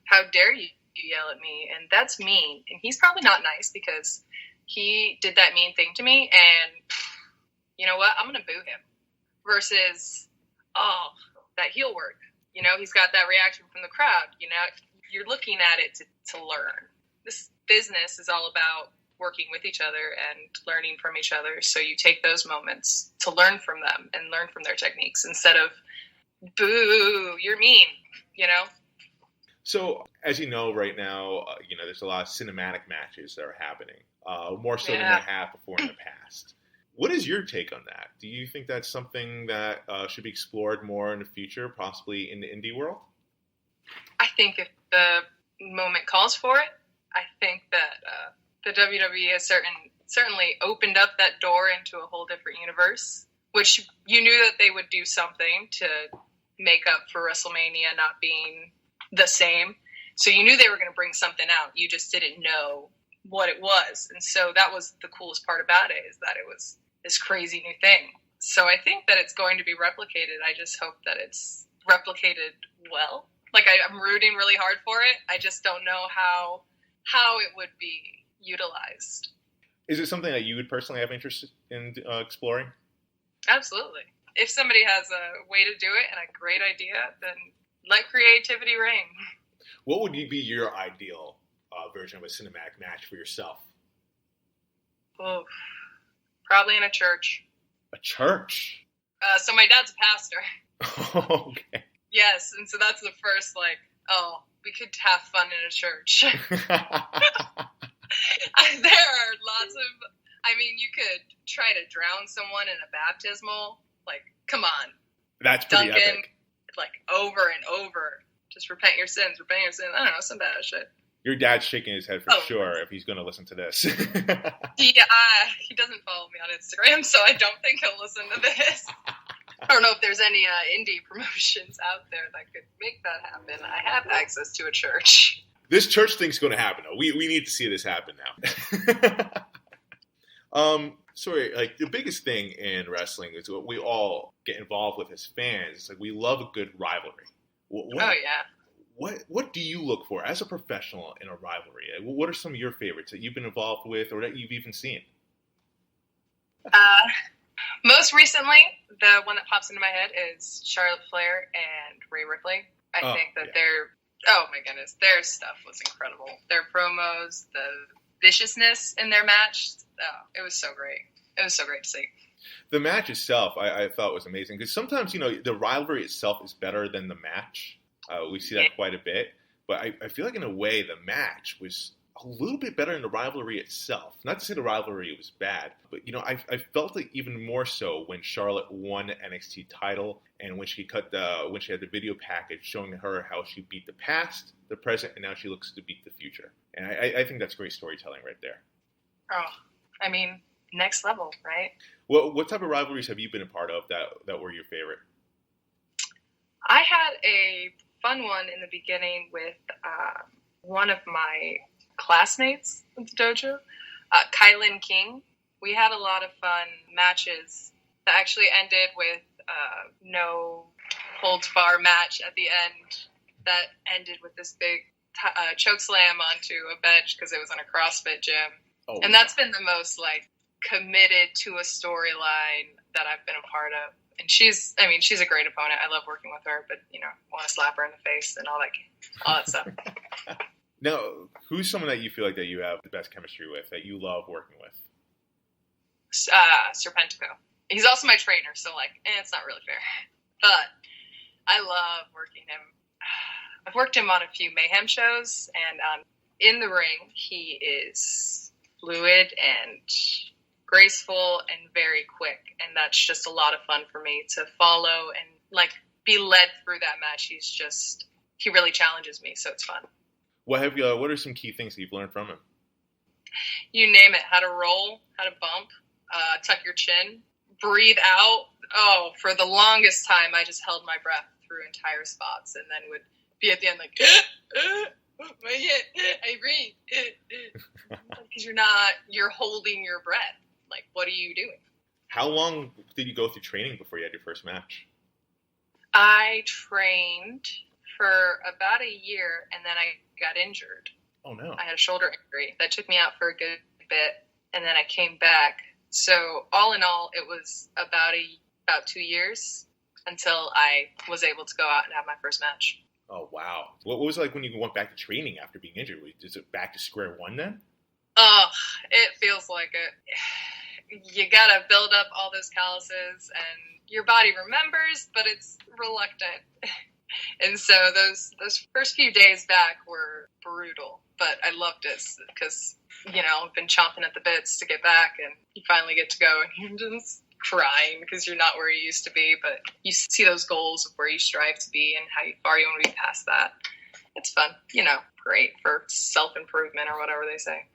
how dare you yell at me, and that's mean, and he's probably not nice because he did that mean thing to me, and you know what, I'm going to boo him, versus, oh, that heel work, you know, he's got that reaction from the crowd, you know, you're looking at it to learn. This business is all about working with each other and learning from each other. So you take those moments to learn from them and learn from their techniques instead of, boo, you're mean, you know? So as you know, right now, you know, there's a lot of cinematic matches that are happening, more so than there have before in the past. What is your take on that? Do you think that's something that should be explored more in the future, possibly in the indie world? I think if the moment calls for it, I think that the WWE has certainly opened up that door into a whole different universe, which you knew that they would do something to make up for WrestleMania not being the same. So you knew they were going to bring something out. You just didn't know what it was. And so that was the coolest part about it, is that it was this crazy new thing. So I think that it's going to be replicated. I just hope that it's replicated well. Like, I'm rooting really hard for it. I just don't know how it would be utilized. Is it something that you would personally have interest in exploring? Absolutely. If somebody has a way to do it and a great idea, then let creativity reign. What would be your ideal version of a cinematic match for yourself? Oh, probably in a church. A church? So my dad's a pastor. Okay. Yes, and so that's the first, like, oh, we could have fun in a church. There are I mean, you could try to drown someone in a baptismal. Like, come on. That's pretty Duncan, epic. like, over and over. Just repent your sins. I don't know, some bad shit. Your dad's shaking his head for Oh. sure if he's going to listen to this. He doesn't follow me on Instagram, so I don't think he'll listen to this. I don't know if there's any indie promotions out there that could make that happen. I have access to a church. This church thing's going to happen, though. We need to see this happen now. Sorry, like, the biggest thing in wrestling is what we all get involved with as fans. It's like, we love a good rivalry. Oh, yeah. What do you look for as a professional in a rivalry? What are some of your favorites that you've been involved with or that you've even seen? Most recently, the one that pops into my head is Charlotte Flair and Rhea Ripley. I think that oh my goodness, their stuff was incredible. Their promos, the viciousness in their match, it was so great. It was so great to see. The match itself, I thought was amazing because sometimes, the rivalry itself is better than the match. We see that quite a bit. But I feel like in a way the match was a little bit better than the rivalry itself. Not to say the rivalry was bad, but, I felt it even more so when Charlotte won the NXT title and when she had the video package showing her how she beat the past, the present, and now she looks to beat the future. And I think that's great storytelling right there. Oh, I mean, next level, right? Well, what type of rivalries have you been a part of that were your favorite? I had a fun one in the beginning with one of my classmates at the dojo, Kylan King. We had a lot of fun matches that actually ended with no holds bar match at the end that ended with this big choke slam onto a bench because it was in a CrossFit gym. Oh, and that's been the most committed to a storyline that I've been a part of. And she's a great opponent. I love working with her, but want to slap her in the face and all that stuff. Now, who's someone that you feel like that you have the best chemistry with, that you love working with? Serpentico. He's also my trainer, so it's not really fair. But I love working him. I've worked him on a few Mayhem shows, and in the ring, he is fluid and graceful and very quick, and that's just a lot of fun for me to follow and be led through that match. He really challenges me, so it's fun. What are some key things that you've learned from him? You name it. How to roll, how to bump, tuck your chin, breathe out. Oh, for the longest time, I just held my breath through entire spots and then would be at the end I breathe. Because you're holding your breath. What are you doing? How long did you go through training before you had your first match? I trained for about a year, and then I got injured. Oh, no. I had a shoulder injury that took me out for a good bit, and then I came back. So all in all, it was about 2 years until I was able to go out and have my first match. Oh, wow. What was it like when you went back to training after being injured? Is it back to square one then? Oh, it feels like it. You gotta build up all those calluses, and your body remembers, but it's reluctant. And so those first few days back were brutal, but I loved it because, I've been chomping at the bits to get back, and you finally get to go, and you're just crying because you're not where you used to be, but you see those goals of where you strive to be and how far you want to be past that. It's fun, great for self-improvement or whatever they say.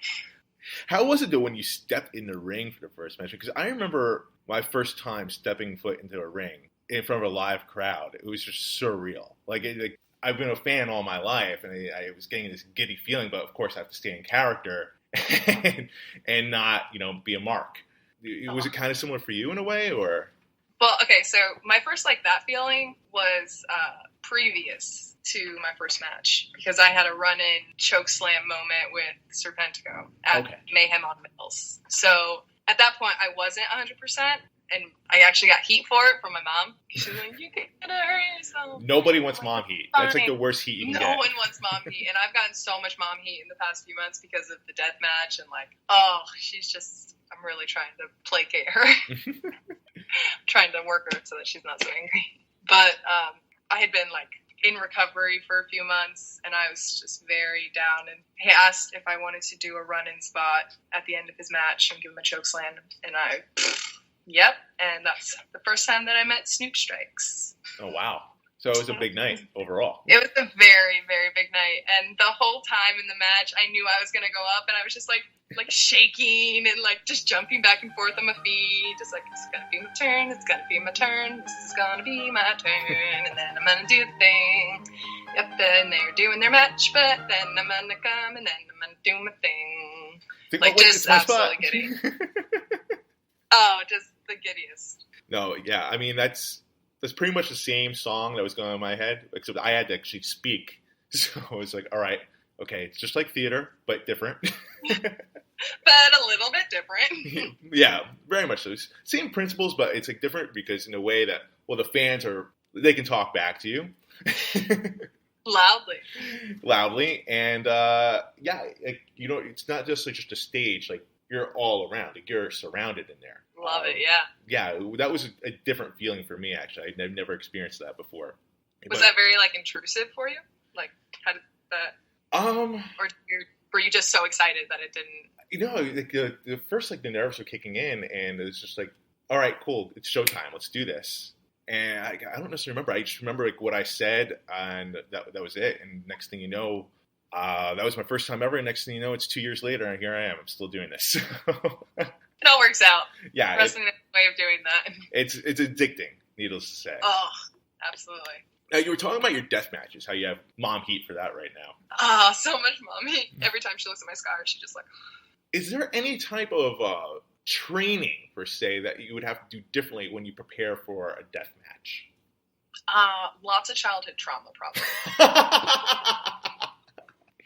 How was it, though, when you stepped in the ring for the first match? Because I remember my first time stepping foot into a ring in front of a live crowd. It was just surreal. I've been a fan all my life, and I was getting this giddy feeling, but of course I have to stay in character and not, be a mark. Was it kind of similar for you in a way, or? Well, okay, so my first that feeling was previous to my first match because I had a run-in chokeslam moment with Serpentico at Mayhem on Mills. So at that point, I wasn't 100%, and I actually got heat for it from my mom. She's like, "You could hurt yourself." Nobody wants mom heat. That's the worst heat you can get. No one wants mom heat, and I've gotten so much mom heat in the past few months because of the death match, and she's just. I'm really trying to placate her. trying to work her so that she's not so angry. But I had been in recovery for a few months, and I was just very down. And he asked if I wanted to do a run-in spot at the end of his match and give him a chokeslam, and yep. And that's the first time that I met Snoop Strikes. Oh, wow. So it was a big night overall. It was a very, very big night. And the whole time in the match, I knew I was going to go up, and I was just like shaking and like just jumping back and forth on my feet. Just like, it's going to be my turn. It's going to be my turn. This is going to be my turn. And then I'm going to do the thing. Yep. And they're doing their match, but then I'm going to come and then I'm going to do my thing. Like, just absolutely giddy. Oh, just the giddiest. No, yeah. I mean, that's pretty much the same song that was going on in my head, except I had to actually speak. So I was like, all right, okay, it's just like theater, but different. But a little bit different. Yeah, very much so. Same principles, but it's like different because in a way that, well, the fans they can talk back to you. Loudly. And, yeah, like, you know, it's not just like just a stage, like you're all around, like you're surrounded in there. Love it, yeah. Yeah, that was a different feeling for me, actually. I've never experienced that before. Was that very, like, intrusive for you? Like, how did that... Or were you just so excited that it didn't... You know, like, the first, like, the nerves were kicking in, and it was just like, all right, cool, it's showtime, let's do this. And I don't necessarily remember. I just remember, like, what I said, and that was it. And next thing you know, that was my first time ever, and next thing you know, it's 2 years later, and here I am. I'm still doing this. It all works out. Yeah. Wrestling is a way of doing that. It's addicting, needless to say. Oh, absolutely. Now, you were talking about your death matches, how you have mom heat for that right now. Oh, so much mom heat. Every time she looks at my scars, she just like... Is there any type of training, per se, that you would have to do differently when you prepare for a death match? Lots of childhood trauma, probably.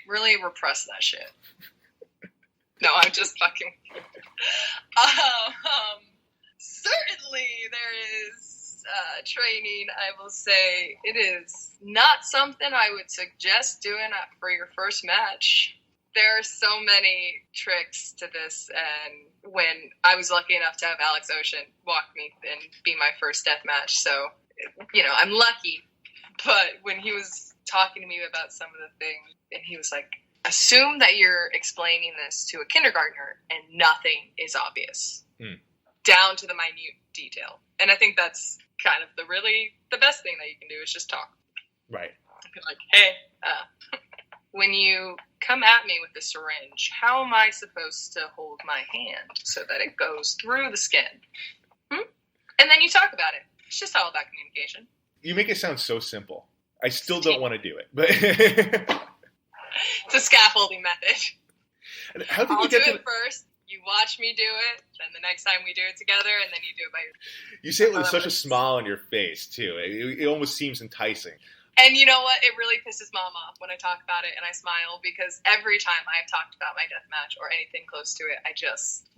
Really repress that shit. No, I'm just fucking... Certainly there is training, I will say. It is not something I would suggest doing for your first match. There are so many tricks to this, and when I was lucky enough to have Alex Ocean walk me and be my first death match, so, you know, I'm lucky. But when he was talking to me about some of the things, and he was like, assume that you're explaining this to a kindergartner and nothing is obvious, down to the minute detail. And I think that's kind of the best thing that you can do is just talk. Right. Like, hey, when you come at me with the syringe, how am I supposed to hold my hand so that it goes through the skin? And then you talk about it. It's just all about communication. You make it sound so simple. I still don't want to do it, but it's a scaffolding method. How did I'll you get do it first. You watch me do it, then the next time we do it together, and then you do it by yourself. You say it with such a smile on your face, too. It almost seems enticing. And you know what? It really pisses Mom off when I talk about it and I smile, because every time I've talked about my death match or anything close to it, I just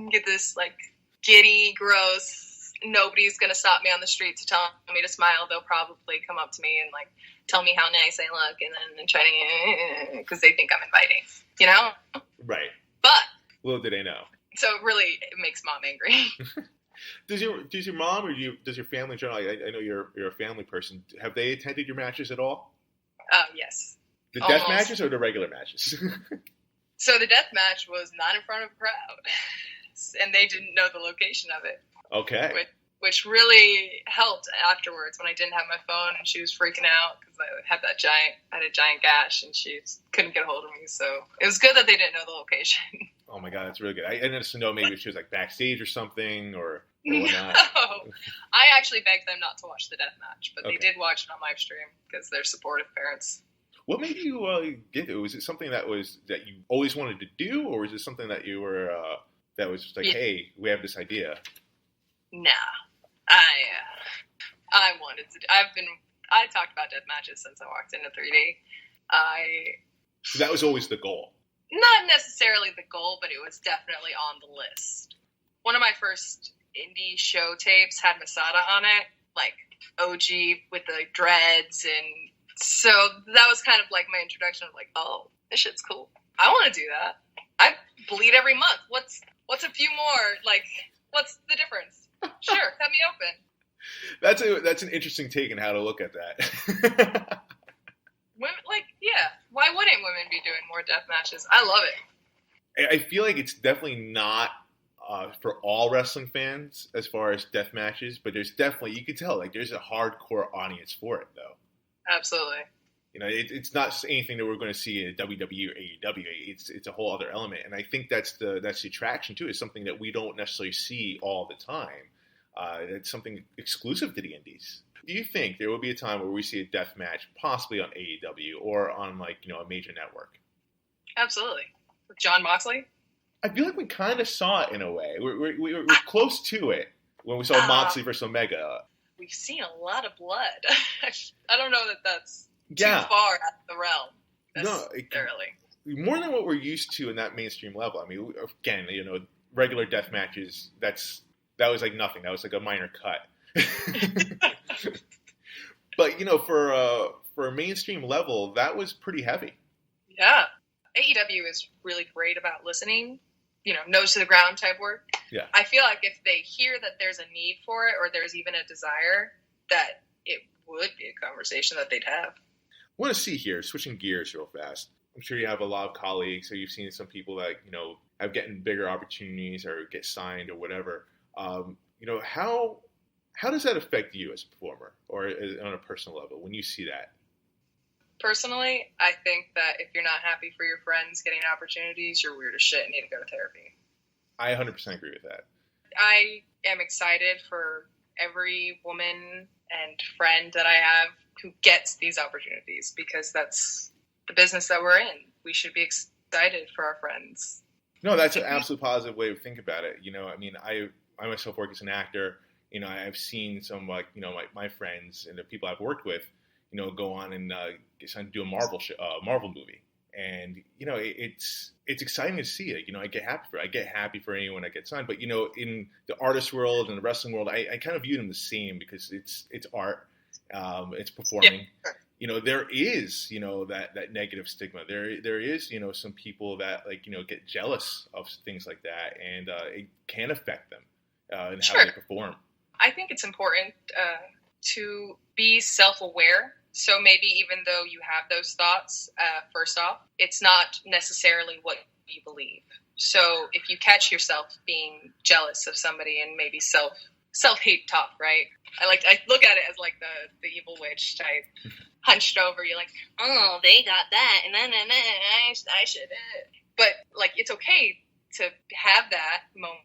get this, like, giddy, gross, nobody's going to stop me on the street to tell me to smile. They'll probably come up to me and, like, tell me how nice I look and then try to, because they think I'm inviting, you know? Right. But little did they know. So really, it makes Mom angry. Does your mom or does your family in general? I know you're a family person. Have they attended your matches at all? Yes. The death matches or the regular matches? So the death match was not in front of a crowd, and they didn't know the location of it. Okay. Which really helped afterwards when I didn't have my phone and she was freaking out because I had a giant gash and she couldn't get a hold of me. So it was good that they didn't know the location. Oh my God, that's really good. I didn't just know maybe if she was like backstage or something or No, whatnot. I actually begged them not to watch the death match, but they did watch it on live stream because they're supportive parents. What made you get it? Was it something that you always wanted to do, or was it something that you were that was just like, hey, we have this idea? Nah, I wanted to. I talked about death matches since I walked into 3D. So that was always the goal. Not necessarily the goal, but it was definitely on the list. One of my first indie show tapes had Masada on it, like OG with the dreads, and so that was kind of like my introduction of like, oh, this shit's cool. I want to do that. I bleed every month. What's a few more? Like, what's the difference? Sure, cut me open. That's an interesting take on how to look at that. Women, why wouldn't women be doing more death matches? I love it. I feel like it's definitely not for all wrestling fans as far as death matches, but there's definitely, you can tell, like, there's a hardcore audience for it, though. Absolutely. You know, it's not anything that we're going to see in WWE or AEW. It's a whole other element, and I think that's the attraction too. It's something that we don't necessarily see all the time. It's something exclusive to the indies. Do you think there will be a time where we see a death match, possibly on AEW or on a major network? Absolutely. With Jon Moxley? I feel like we kind of saw it in a way. We're close to it when we saw Moxley versus Omega. We've seen a lot of blood. I don't know that that's too Yeah. far out of the realm No, necessarily. More than what we're used to in that mainstream level. I mean, again, regular death matches, that was like nothing. That was like a minor cut. But, for a mainstream level, that was pretty heavy. Yeah. AEW is really great about listening, nose to the ground type work. Yeah. I feel like if they hear that there's a need for it or there's even a desire, that it would be a conversation that they'd have. I want to see here, switching gears real fast. I'm sure you have a lot of colleagues, or you've seen some people that, have getting bigger opportunities or get signed or whatever. How does that affect you as a performer or on a personal level when you see that? Personally, I think that if you're not happy for your friends getting opportunities, you're weird as shit and need to go to therapy. I 100% agree with that. I am excited for every woman and friend that I have who gets these opportunities, because that's the business that we're in. We should be excited for our friends. No, that's an absolute positive way to think about it. I myself work as an actor. I've seen some my friends and the people I've worked with, go on and do a Marvel movie, and it's exciting to see it. I get happy for anyone that gets signed. But in the artist world and the wrestling world, I kind of view them the same, because it's art, it's performing. Yeah. There is that negative stigma. There is some people that get jealous of things like that, and it can affect them in how they perform. I think it's important to be self-aware. So maybe even though you have those thoughts, first off, it's not necessarily what you believe. So if you catch yourself being jealous of somebody and maybe self-hate talk, right? I look at it as like the evil witch type, hunched over. You're like, oh, they got that, and then I should. But it's okay to have that moment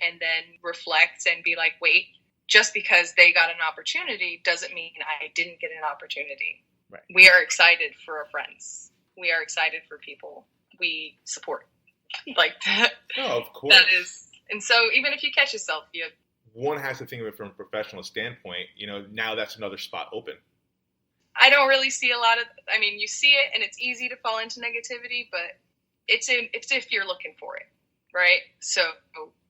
and then reflect and be like, wait. Just because they got an opportunity doesn't mean I didn't get an opportunity. Right. We are excited for our friends. We are excited for people we support. Like that. Oh, of course. That is, and so even if you catch yourself, one has to think of it from a professional standpoint. Now that's another spot open. I don't really see a lot of. I mean, you see it, and it's easy to fall into negativity, but it's if you're looking for it, right? So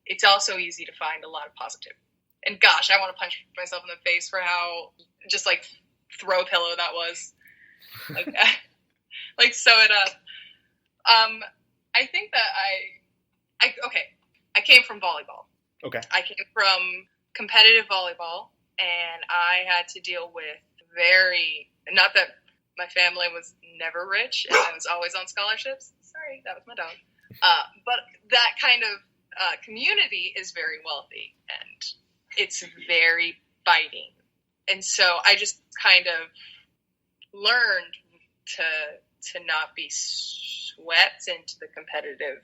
it's also easy to find a lot of positivity. And gosh, I want to punch myself in the face for how just throw pillow that was. Sew it up. I think that I came from volleyball. Okay. I came from competitive volleyball, and I had to deal with not that my family was never rich and I was always on scholarships. Sorry, that was my dog. But that kind of community is very wealthy, and it's very biting. And so I just kind of learned to not be swept into the competitive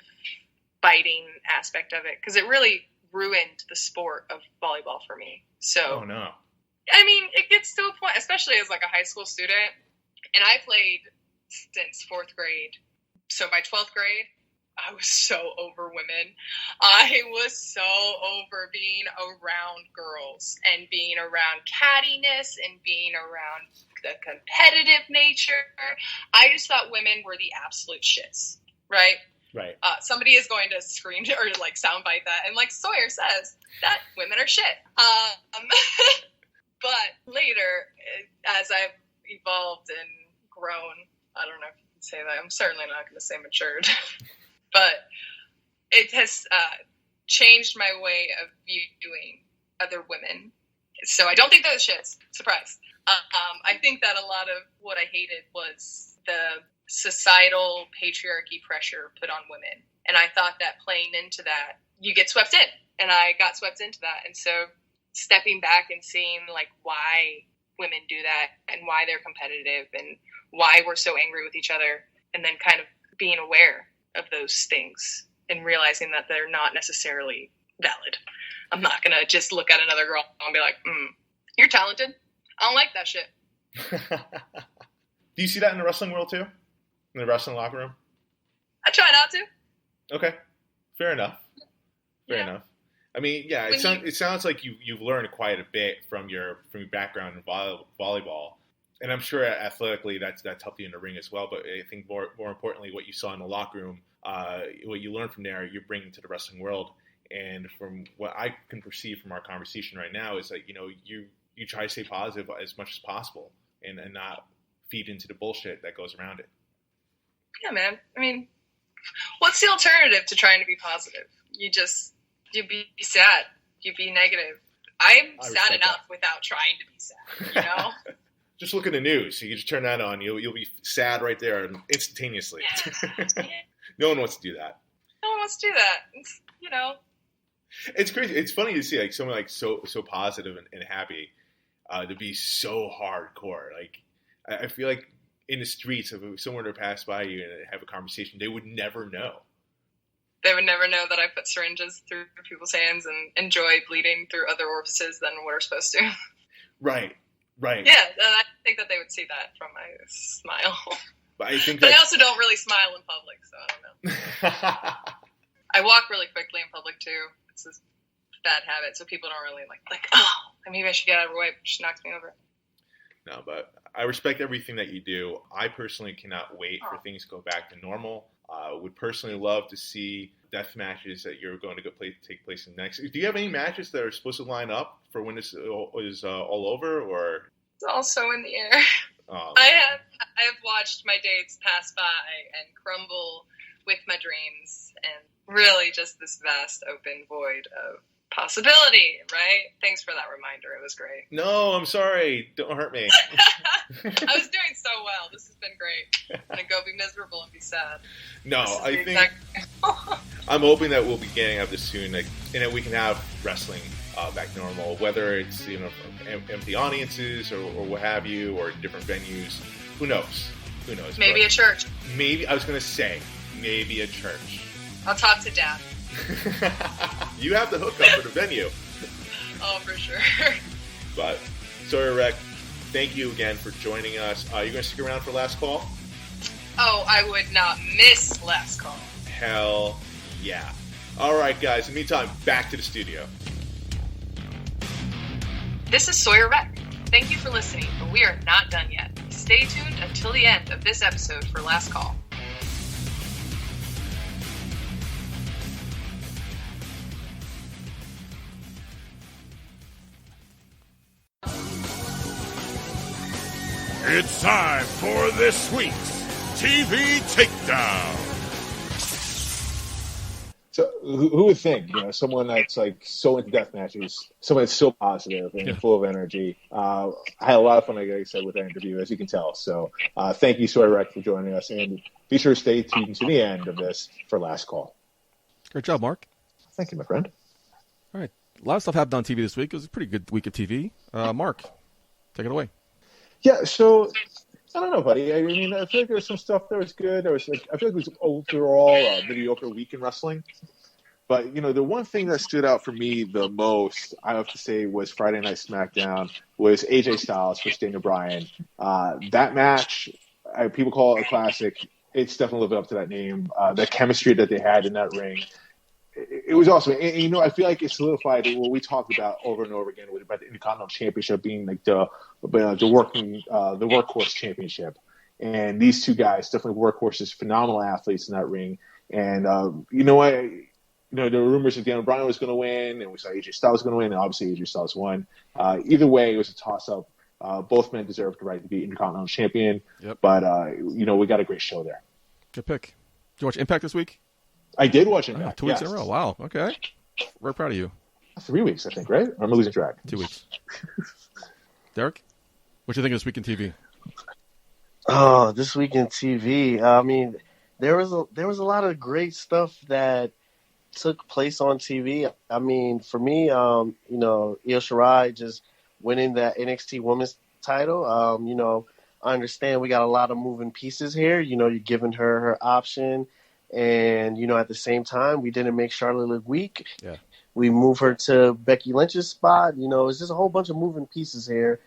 biting aspect of it, because it really ruined the sport of volleyball for me. So, oh no. I mean, it gets to a point, especially as a high school student, and I played since 4th grade. So by 12th grade, I was so over women. I was so over being around girls and being around cattiness and being around the competitive nature. I just thought women were the absolute shits, right? Right. Somebody is going to scream or soundbite that, and Sawyer says that women are shit. But later, as I've evolved and grown, I don't know if you can say that. I'm certainly not going to say matured. But it has changed my way of viewing other women So I don't think that was shits. Surprise. I think that a lot of what I hated was the societal patriarchy pressure put on women. And I thought that playing into that, you get swept in. And I got swept into that. And so stepping back and seeing like why women do that and why they're competitive and why we're so angry with each other, and then kind of being aware of those things and realizing that they're not necessarily valid. I'm not going to just look at another girl and be like, you're talented. I don't like that shit. Do you see that in the wrestling world too? In the wrestling locker room? I try not to. Okay. Fair enough. Fair enough. I mean, yeah, it sounds like you've learned quite a bit from your background in volleyball. And I'm sure athletically that's helped you in the ring as well. But I think more importantly, what you saw in the locker room, what you learned from there, you're bringing to the wrestling world. And from what I can perceive from our conversation right now is like, you try to stay positive as much as possible and not feed into the bullshit that goes around it. Yeah, man. I mean, what's the alternative to trying to be positive? You'd be sad. You'd be negative. I'm sad enough without trying to be sad, Just look at the news. You just turn that on. You'll be sad right there instantaneously. Yeah. No one wants to do that. No one wants to do that. It's crazy. It's funny to see like someone like so positive and happy to be so hardcore. Like I feel like in the streets, if someone were to pass by you and have a conversation, they would never know. They would never know that I put syringes through people's hands and enjoy bleeding through other orifices than what are supposed to. Right. Yeah, I think that they would see that from my smile. But I also don't really smile in public, so I don't know. I walk really quickly in public too. It's a bad habit, so people don't really like, maybe I should get out of her way, but she knocks me over. No, but I respect everything that you do. I personally cannot wait for things to go back to normal. Would personally love to see death matches that you're going to take place in next. Do you have any matches that are supposed to line up for when this is all over, or? It's also in the air. I have watched my dates pass by and crumble with my dreams, and really just this vast open void of possibility, right? Thanks for that reminder. It was great. No, I'm sorry. Don't hurt me. I was doing so well. This has been great. I'm going to go be miserable and be sad. No, I think I'm hoping that we'll be getting out this soon, and that we can have wrestling back to normal, whether it's empty audiences or what have you, or different venues. Who knows? Maybe a church. Maybe, I was going to say, maybe a church. I'll talk to Dad. You have the hookup for the venue. Oh, for sure. But, Sawyer Wreck, thank you again for joining us. You're going to stick around for last call? Oh, I would not miss last call. Hell yeah. All right, guys. In the meantime, back to the studio. This is Sawyer Wreck. Thank you for listening, but we are not done yet. Stay tuned until the end of this episode for last call. It's time for this week's TV Takedown. So who would think, someone that's like so into death matches, someone that's so positive and full of energy. I had a lot of fun, like I said, with that interview, as you can tell. So thank you, Sawyer Wreck, for joining us. And be sure to stay tuned to the end of this for last call. Great job, Mark. Thank you, my friend. All right. A lot of stuff happened on TV this week. It was a pretty good week of TV. Mark, take it away. Yeah, so I don't know, buddy. I mean, I feel like there was some stuff that was good. I feel like it was overall a mediocre week in wrestling. But, the one thing that stood out for me the most, I have to say, was Friday Night Smackdown, was AJ Styles versus Daniel Bryan. That match, people call it a classic. It's definitely lived up to that name. The chemistry that they had in that ring, it was awesome. And, I feel like it solidified what we talked about over and over again about the Intercontinental Championship being like the workhorse championship. And these two guys, definitely workhorses, phenomenal athletes in that ring. And you know what? There were rumors that Daniel Bryan was going to win, and we saw AJ Styles was going to win, and obviously AJ Styles won. Either way, it was a toss-up. Both men deserved the right to be Intercontinental Champion. Yep. But, we got a great show there. Good pick. Did you watch Impact this week? I did watch Impact. 2 weeks in a row. Wow. Okay. We're proud of you. 3 weeks, I think, right? Or am I losing track? 2 weeks. Derek, what do you think of this week in TV? Oh, this week in TV. I mean, there was a lot of great stuff that took place on TV. I mean, for me, Io Shirai just winning that NXT Women's title. I understand we got a lot of moving pieces here. You're giving her option, and at the same time, we didn't make Charlotte look weak. Yeah. We move her to Becky Lynch's spot. It's just a whole bunch of moving pieces here.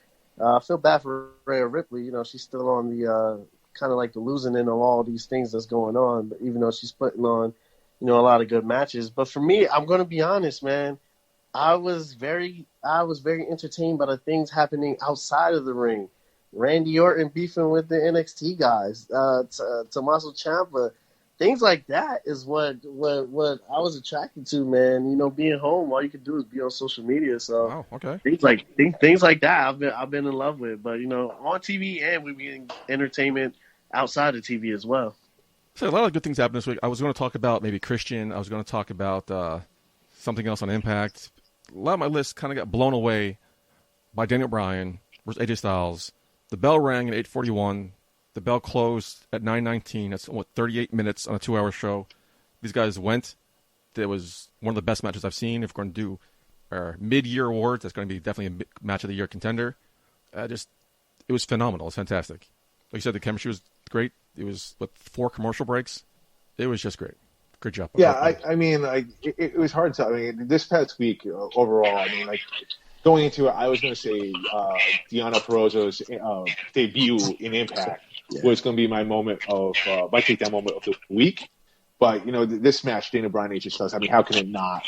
I feel bad for Rhea Ripley. She's still on the kind of like the losing end of all these things that's going on. But even though she's putting on, a lot of good matches. But for me, I'm going to be honest, man. I was very entertained by the things happening outside of the ring. Randy Orton beefing with the NXT guys, Tommaso Ciampa. Things like that is what I was attracted to, man. Being home, all you can do is be on social media. So okay. things like that, I've been in love with. But on TV, and we're getting entertainment outside of TV as well. So a lot of good things happened this week. I was going to talk about maybe Christian. I was going to talk about something else on Impact. A lot of my list kind of got blown away by Daniel Bryan versus AJ Styles. The bell rang at 8:41. The bell closed at 9:19. That's 38 minutes on a 2-hour show. These guys went. It was one of the best matches I've seen. If we're going to do our mid-year awards, that's going to be definitely a match of the year contender. It was phenomenal. It was fantastic. Like you said, the chemistry was great. It was with 4 commercial breaks. It was just great. Good job. Yeah, it was hard to. I mean, this past week overall, going into it, I was going to say Deonna Purrazzo's debut in Impact was going to be my moment of my takedown moment of the week. But this match, Daniel Bryan, AJ Styles. I mean, how can it not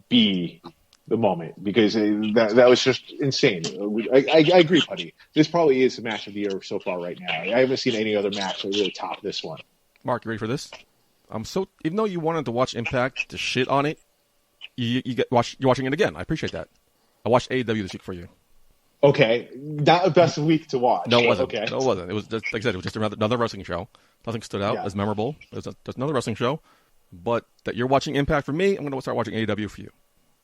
be the moment? Because that was just insane. I agree, Putty. This probably is the match of the year so far right now. I haven't seen any other match that really top this one. Mark, you ready for this? Even though you wanted to watch Impact to shit on it, you're watching it again. I appreciate that. I watched AEW this week for you. Okay, not the best week to watch. No, it wasn't. Okay. No, it wasn't. It was just, like I said, it was just another wrestling show. Nothing stood out as memorable. It was just another wrestling show. But that you're watching Impact for me, I'm going to start watching AEW for you.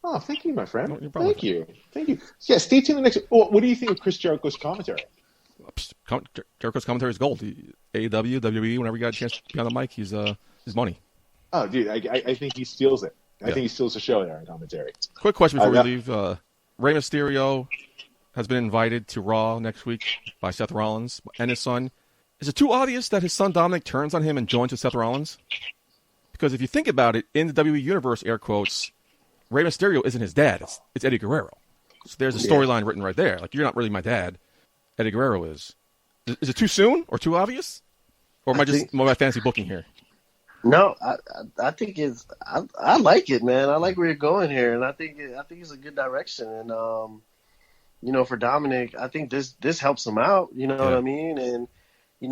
Oh, thank you, my friend. No, thank you. Yeah, stay tuned the next. What do you think of Chris Jericho's commentary? Jericho's commentary is gold. AEW, WWE, whenever you got a chance to be on the mic, he's money. Oh, dude, I think he steals it. I think he steals the show there in commentary. Quick question before we leave. Rey Mysterio has been invited to Raw next week by Seth Rollins and his son. Is it too obvious that his son Dominick turns on him and joins with Seth Rollins? Because if you think about it, in the WWE Universe, air quotes, Rey Mysterio isn't his dad. It's Eddie Guerrero. So there's a storyline written right there. Like, you're not really my dad. Eddie Guerrero is. Is it too soon or too obvious? Or am I just my fantasy booking here? No, I think it's I like it, man. I like where you're going here, and I think it's a good direction. And for Dominic, I think this helps him out. You know what I mean? And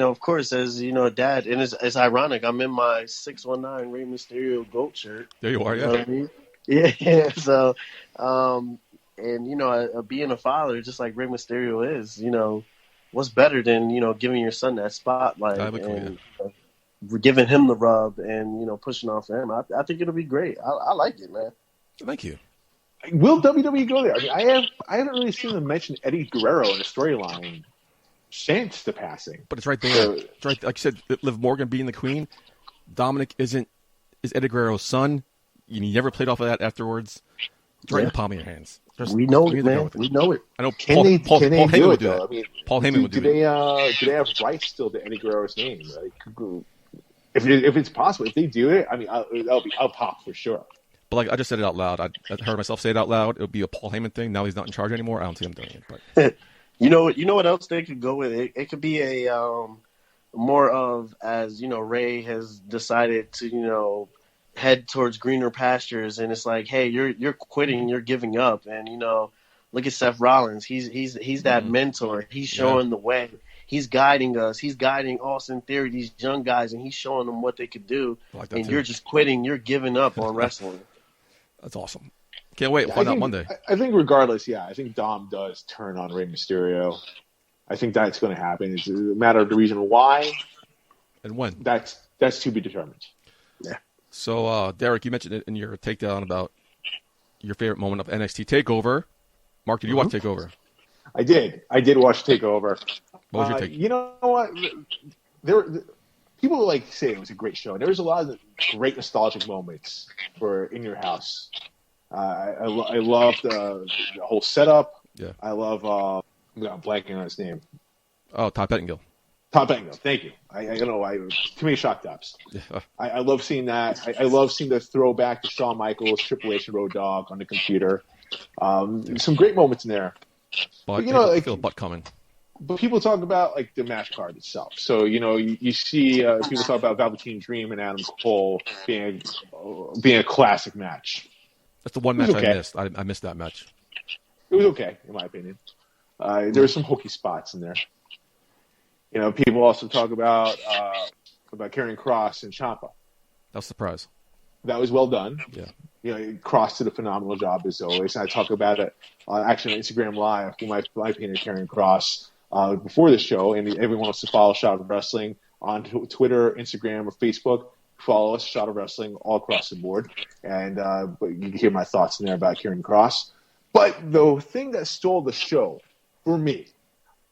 of course, as a dad, and it's ironic. I'm in my 619 Rey Mysterio GOAT shirt. There you are, You know what I mean? Yeah. So, being a father, just like Rey Mysterio is, what's better than giving your son that spotlight and giving him the rub and pushing off him. I think it'll be great. I like it, man. Thank you. Will WWE go there? I mean, I haven't really seen them mention Eddie Guerrero in the storyline since the passing. But it's right there. It's right, like you said, Liv Morgan being the queen. Dominic is Eddie Guerrero's son. You never played off of that afterwards. It's right in the palm of your hands. We know it, man. We know it. I know. Can they Paul do Heyman would it, do though? that. I mean, Paul Heyman would do that. Do they have rights still to Eddie Guerrero's name? Like, if it's possible, if they do it, I mean, I'll pop for sure. But like I just said it out loud. I heard myself say it out loud. It would be a Paul Heyman thing. Now he's not in charge anymore. I don't see him doing it. But you know what else they could go with? It could be a more of, as Ray has decided to head towards greener pastures, and it's like, hey, you're quitting, you're giving up, and look at Seth Rollins. He's that mentor. He's showing the way. He's guiding us. He's guiding Austin Theory, these young guys, and he's showing them what they could do. Like that and too. You're just quitting. You're giving up on wrestling. That's awesome. Can't wait. We'll find out Monday. I think regardless, I think Dom does turn on Rey Mysterio. I think that's going to happen. It's a matter of the reason why and when. That's to be determined. Yeah. So, Derek, you mentioned it in your takedown about your favorite moment of NXT Takeover. Mark, did you watch Takeover? I did. I did watch Takeover. What was your take? You know what? People like say it was a great show. There was a lot of great nostalgic moments for In Your House. I loved the whole setup. Yeah. I love. I'm blanking on his name. Oh, Todd Pettingill. Todd Pettingill. Thank you. I don't know. Too many shock tops. Yeah. I love seeing that. I love seeing the throwback to Shawn Michaels, Triple H, and Road Dogg on the computer. Some great moments in there. But I feel a butt coming. But people talk about like the match card itself. So you see people talk about Velveteen Dream and Adam Cole being a classic match. That's the one match okay. I missed. I missed that match. It was okay, in my opinion. There were some hokey spots in there. People also talk about Karrion Kross and Ciampa. That was a surprise. That was well done. Yeah. Kross did a phenomenal job as always. And I talk about it actually on Instagram Live for my opinion of Karrion Kross before the show. And everyone wants to follow Shot of Wrestling on Twitter, Instagram, or Facebook. Follow us, Shot of Wrestling, all across the board. And but you can hear my thoughts in there about Karrion Kross. But the thing that stole the show for me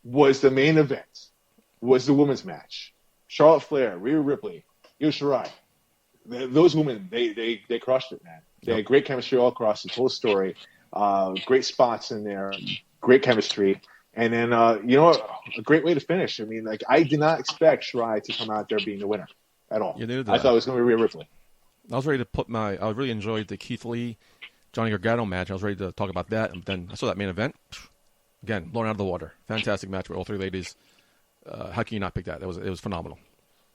was the main event, was the women's match. Charlotte Flair, Rhea Ripley, Io Shirai. Those women, they crushed it, man. They had great chemistry all across the whole story. Great spots in there, great chemistry. And then, a great way to finish. I mean, I did not expect Shirai to come out there being the winner at all. I thought it was going to be Rhea Ripley. I was ready to I really enjoyed the Keith Lee, Johnny Gargano match. I was ready to talk about that. And then I saw that main event. Again, blown out of the water. Fantastic match with all three ladies. How can you not pick that? It was phenomenal.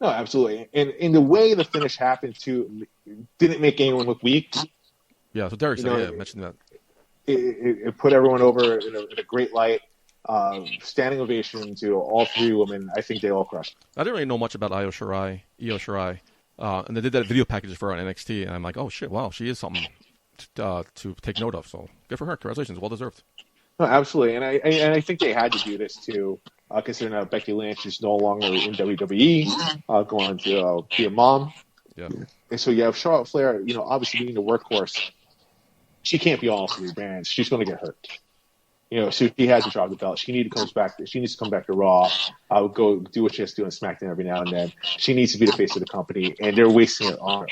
No, absolutely. And in the way the finish happened, too, didn't make anyone look weak. Yeah, so Derek said, I mentioned that. It put everyone over in a great light. Standing ovation to all three women. I think they all crushed. I didn't really know much about Io Shirai. And they did that video package for her on NXT, and I'm like, oh, shit, wow, she is something to take note of. So good for her. Congratulations. Well deserved. No, absolutely. And I think they had to do this, too, considering Becky Lynch is no longer in WWE, going to be a mom. Yeah. And so you have Charlotte Flair, obviously being the workhorse. She can't be all three brands. She's going to get hurt. So she has to drop the belt. She needs to come back to Raw. Go do what she has to do on SmackDown every now and then. She needs to be the face of the company, and they're wasting it on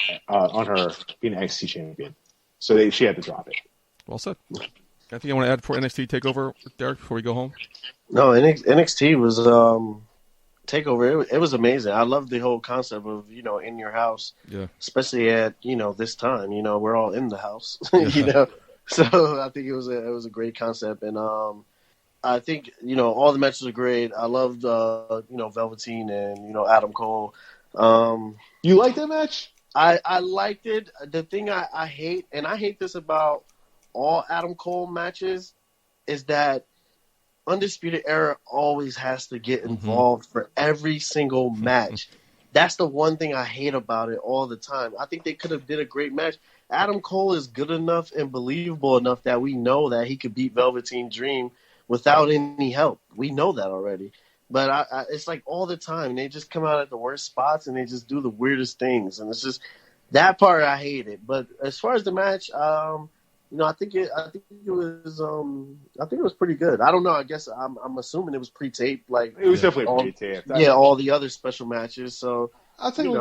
her being NXT champion. So she had to drop it. Well said. Anything you want to add for NXT Takeover, Derek, before we go home? No, NXT was Takeover. It was amazing. I love the whole concept of in your house. Yeah. Especially at this time. We're all in the house. Yeah. So I think it was a great concept, and I think all the matches are great. I loved Velveteen and Adam Cole. You like that match? I liked it. The thing I hate, and I hate this about all Adam Cole matches, is that Undisputed Era always has to get involved for every single match. That's the one thing I hate about it all the time. I think they could have did a great match. Adam Cole is good enough and believable enough that we know that he could beat Velveteen Dream without any help. We know that already. But it's like all the time. They just come out at the worst spots and they just do the weirdest things. And it's just that part I hate it. But as far as the match, I think it was pretty good. I don't know. I guess I'm assuming it was pre-taped. Like it was definitely pre-taped. All the other special matches. So I'll tell you,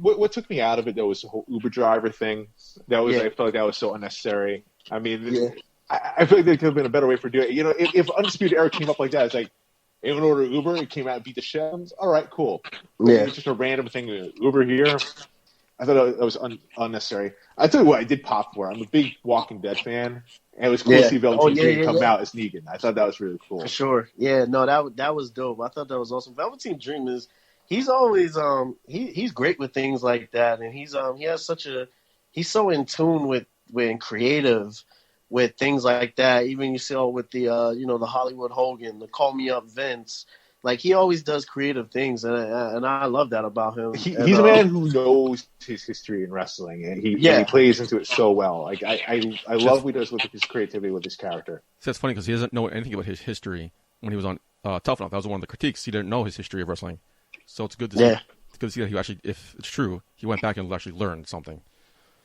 what took me out of it though was the whole Uber driver thing. I felt like that was so unnecessary. I mean, I feel like there could have been a better way for doing it. If Undisputed Era came up like that, it's like in order Uber, it came out and beat the shit. All right, cool. Yeah, it's just a random thing. Uber here. I thought that was unnecessary. I tell you what, I did pop for. I'm a big Walking Dead fan, and it was cool to see Velveteen Dream come out as Negan. I thought that was really cool. For sure. Yeah, no, that was dope. I thought that was awesome. Velveteen Dream he's always he's great with things like that, and he's he's so in tune with creative with things like that. Even you see with the the Hollywood Hogan, the Call Me Up Vince. Like he always does creative things, and I love that about him. He's a man who knows his history in wrestling, and he plays into it so well. Like I love what he does with his creativity with his character. See, that's funny because he doesn't know anything about his history when he was on Tough Enough. That was one of the critiques. He didn't know his history of wrestling, so it's good to see. It's good to see that he actually, if it's true, he went back and actually learned something.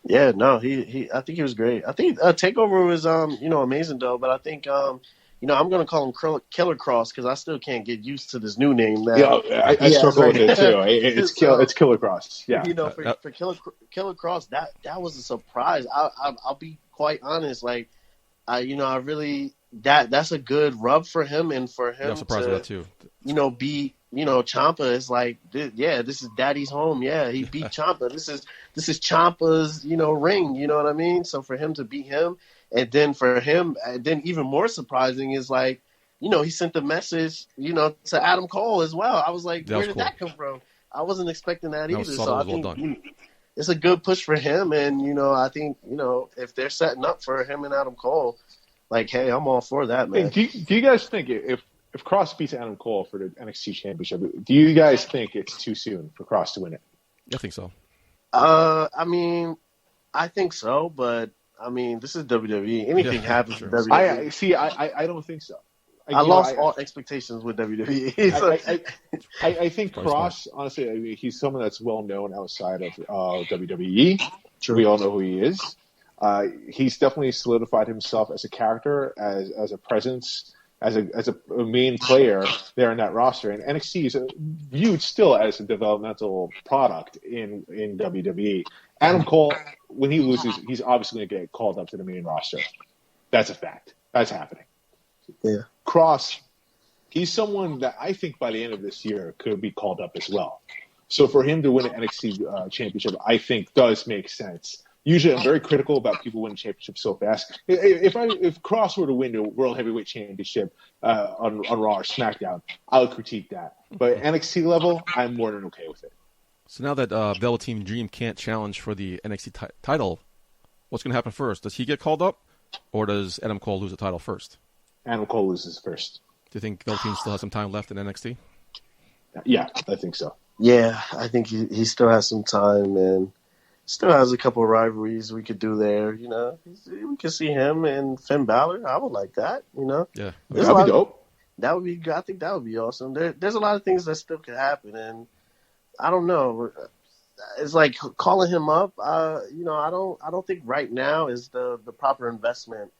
Yeah, no, I think he was great. I think Takeover was amazing though, but I think I'm gonna call him Killer Kross because I still can't get used to this new name now. Yeah, I struggle with it too. It's Killer Kross. Yeah, for Killer Kross, that was a surprise. I'll be quite honest. Like, I really that's a good rub for him, and for him surprised with that too. Be Ciampa is like, this is Daddy's home. Yeah, he beat Ciampa. This is Ciampa's ring. You know what I mean? So for him to beat him, and then even more surprising is like, he sent the message to Adam Cole as well. I was like, where did that come from? I wasn't expecting that either. So I think it's a good push for him, and I think if they're setting up for him and Adam Cole, like, hey, I'm all for that, man. Hey, do you guys think if Kross beats Adam Cole for the NXT Championship, do you guys think it's too soon for Kross to win it? I think so. I mean, I think so, but I mean, this is WWE. Anything happens with WWE. I don't think so. I lost all expectations with WWE. I think Kross, honestly, I mean, he's someone that's well known outside of WWE. True. We all know who he is. He's definitely solidified himself as a character, as a presence, as a main player there in that roster. And NXT is viewed still as a developmental product in WWE. Adam Cole, when he loses, he's obviously going to get called up to the main roster. That's a fact. That's happening. Yeah. Kross, he's someone that I think by the end of this year could be called up as well. So for him to win an NXT championship, I think does make sense. Usually I'm very critical about people winning championships so fast. If Kross were to win the World Heavyweight Championship on Raw or SmackDown, I would critique that. But at NXT level, I'm more than okay with it. So now that Velveteen Dream can't challenge for the NXT title, what's going to happen first? Does he get called up, or does Adam Cole lose the title first? Adam Cole loses first. Do you think Velveteen still has some time left in NXT? Yeah, I think so. Yeah, I think he still has some time, and still has a couple of rivalries we could do there. We could see him and Finn Balor. I would like that. Yeah, that'd be dope. That would be. I think that would be awesome. There's a lot of things that still could happen, and I don't know. It's like calling him up. I don't think right now is the proper investment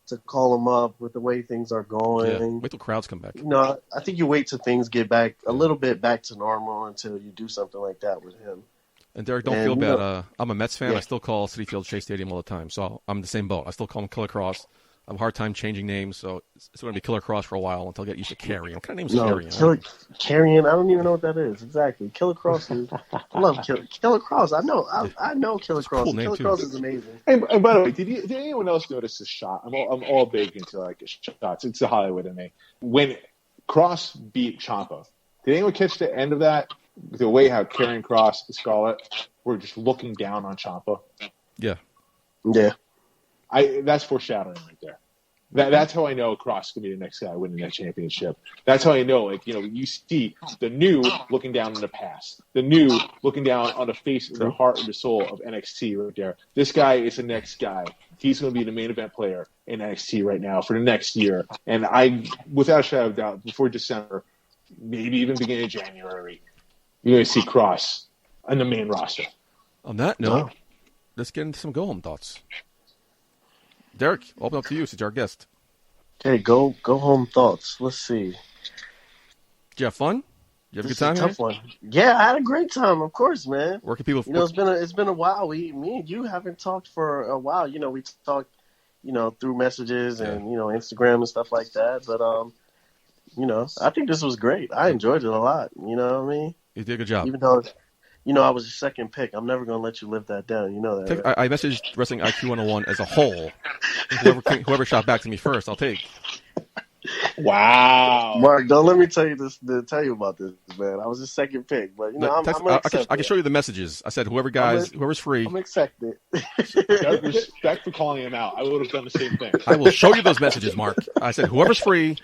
to call him up with the way things are going. Yeah. Wait till crowds come back. I think you wait till things get back a little bit back to normal until you do something like that with him. And Derek, don't feel bad. I'm a Mets fan. Yeah. I still call Citi Field Shea Stadium all the time, so I'm the same boat. I still call him Killer Kross. I have a hard time changing names, so it's going to be Killer Kross for a while until I get used to Karrion. What kind of name is Karrion? Karrion, I don't even know what that is exactly. Killer Kross I love Killer Kross. I know Killer Kross. Cool Killer Kross is amazing. And by the way, did anyone else notice the shot? I'm all big into like shots. It's the Hollywood in me. When Kross beat Ciampa, did anyone catch the end of that? The way how Karrion Kross and Scarlett were just looking down on Ciampa. Yeah. Yeah. That's foreshadowing right there. That's how I know Kross can be the next guy winning that championship. That's how I know, you see the new looking down on the past, the new looking down on the face and the heart and the soul of NXT right there. This guy is the next guy. He's going to be the main event player in NXT right now for the next year. And I, without a shadow of doubt, before December, maybe even beginning of January, you're going to see Kross on the main roster. On that note, let's get into some go-home thoughts. Derek, open up to you since you're our guest. Okay, go home thoughts. Let's see. Did you have fun? You have a good time? Tough one. Yeah, I had a great time. Of course, man. Where can people? It's been a while. Me and you haven't talked for a while. We talked, through messages and Instagram and stuff like that. But I think this was great. I enjoyed it a lot. You know what I mean? You did a good job. Even though, I was your second pick. I'm never going to let you live that down. You know that. Right? I messaged Wrestling IQ 101 as a whole. Whoever shot back to me first, I'll take. Wow, Mark, don't let me tell you about this, man. I was your second pick, but I can show you the messages. I said whoever's free. I'm accepted. Respect for calling him out. I would have done the same thing. I will show you those messages, Mark. I said whoever's free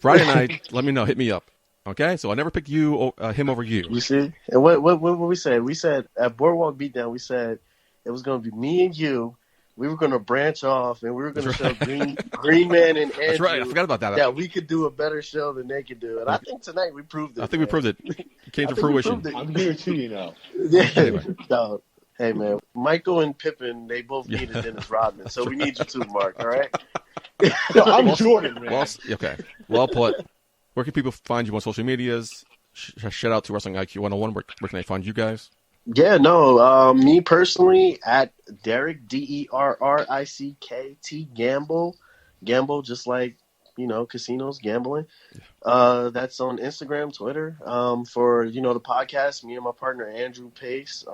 Friday night. Let me know. Hit me up. Okay, so I never picked him over you. You see, and what we said? We said at Boardwalk Beatdown, we said it was going to be me and you. We were going to branch off, and we were going to show Green Man and Andrew. That's right. I forgot about that. That we could do a better show than they could do, and I think tonight we proved it. I think we proved it. It came to fruition. I'm here too, Yeah. Anyway. No, Hey, man, Michael and Pippen, they both needed Dennis Rodman, so we need you too, Mark, all right? No, I'm Jordan, man. Okay. Well put. Where can people find you on social medias? Shout out to Wrestling IQ 101. Where can they find you guys? Yeah, no, me personally, at Derrick, DERRICKT, Gamble, just like, casinos, gambling. That's on Instagram, Twitter. For, the podcast, me and my partner, Andrew Pace,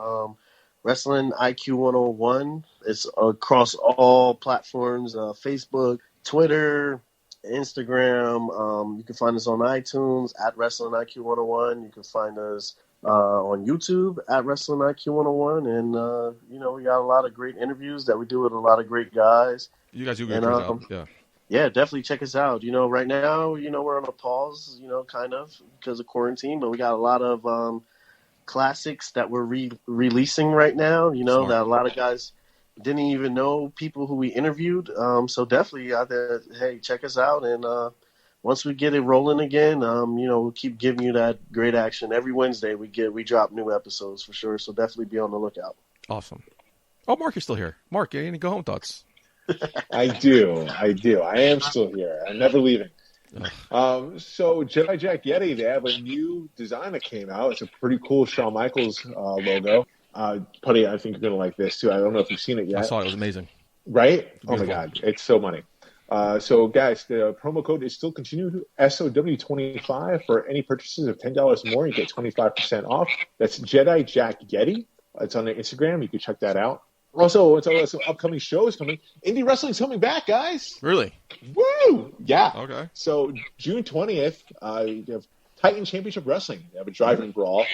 Wrestling IQ 101. It's across all platforms, Facebook, Twitter, Instagram. You can find us on iTunes at Wrestling IQ 101. You can find us on YouTube at Wrestling IQ 101. And, we got a lot of great interviews that we do with a lot of great guys. You guys do a great job. Yeah. Yeah, definitely check us out. Right now, we're on a pause, kind of because of quarantine, but we got a lot of classics that we're releasing right now, Smart. that a lot of guys didn't even know people who we interviewed. So definitely out there, hey, check us out. And once we get it rolling again, we'll keep giving you that great action. Every Wednesday we drop new episodes for sure. So definitely be on the lookout. Awesome. Oh, Mark, you're still here. Mark, any go-home thoughts? I do. I am still here. I'm never leaving. So Jedi Jack Yeti, they have a new design that came out. It's a pretty cool Shawn Michaels logo. Putty, I think you're going to like this too. I don't know if you've seen it yet. I saw it. It was amazing. Right? Beautiful. Oh my God. It's so money. So guys, the promo code is still continued, SOW25, for any purchases of $10 or more. You get 25% off. That's Jedi Jack Yeti. It's on their Instagram. You can check that out. Also, it's some upcoming shows coming. Indie Wrestling's coming back, guys. Really? Woo! Yeah. Okay. So June 20th, you have Titan Championship Wrestling. You have a driving brawl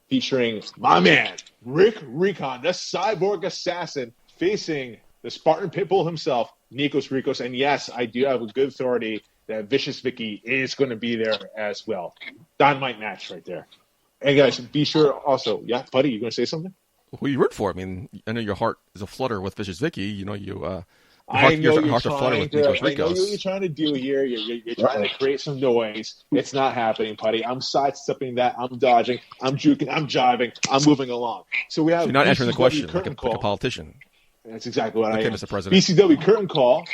featuring my man, Rick Recon, the cyborg assassin, facing the Spartan Pitbull himself, Nikos Rikos. And yes, I do have a good authority that Vicious Vicky is going to be there as well. Dynamite match right there. And guys, be sure also, yeah, buddy, you going to say something? Who you root for? I mean, I know your heart is a flutter with Vicious Vicky. I know your you're heart's a flutter with Nikos I know Rikos. what you're trying to do here. You're trying to create some noise. It's not happening, buddy. I'm sidestepping that. I'm dodging. I'm juking. I'm jiving. I'm moving along. So we have. So you're not answering the question like a call. politician. That's exactly what I am. Mr. President. BCW curtain call.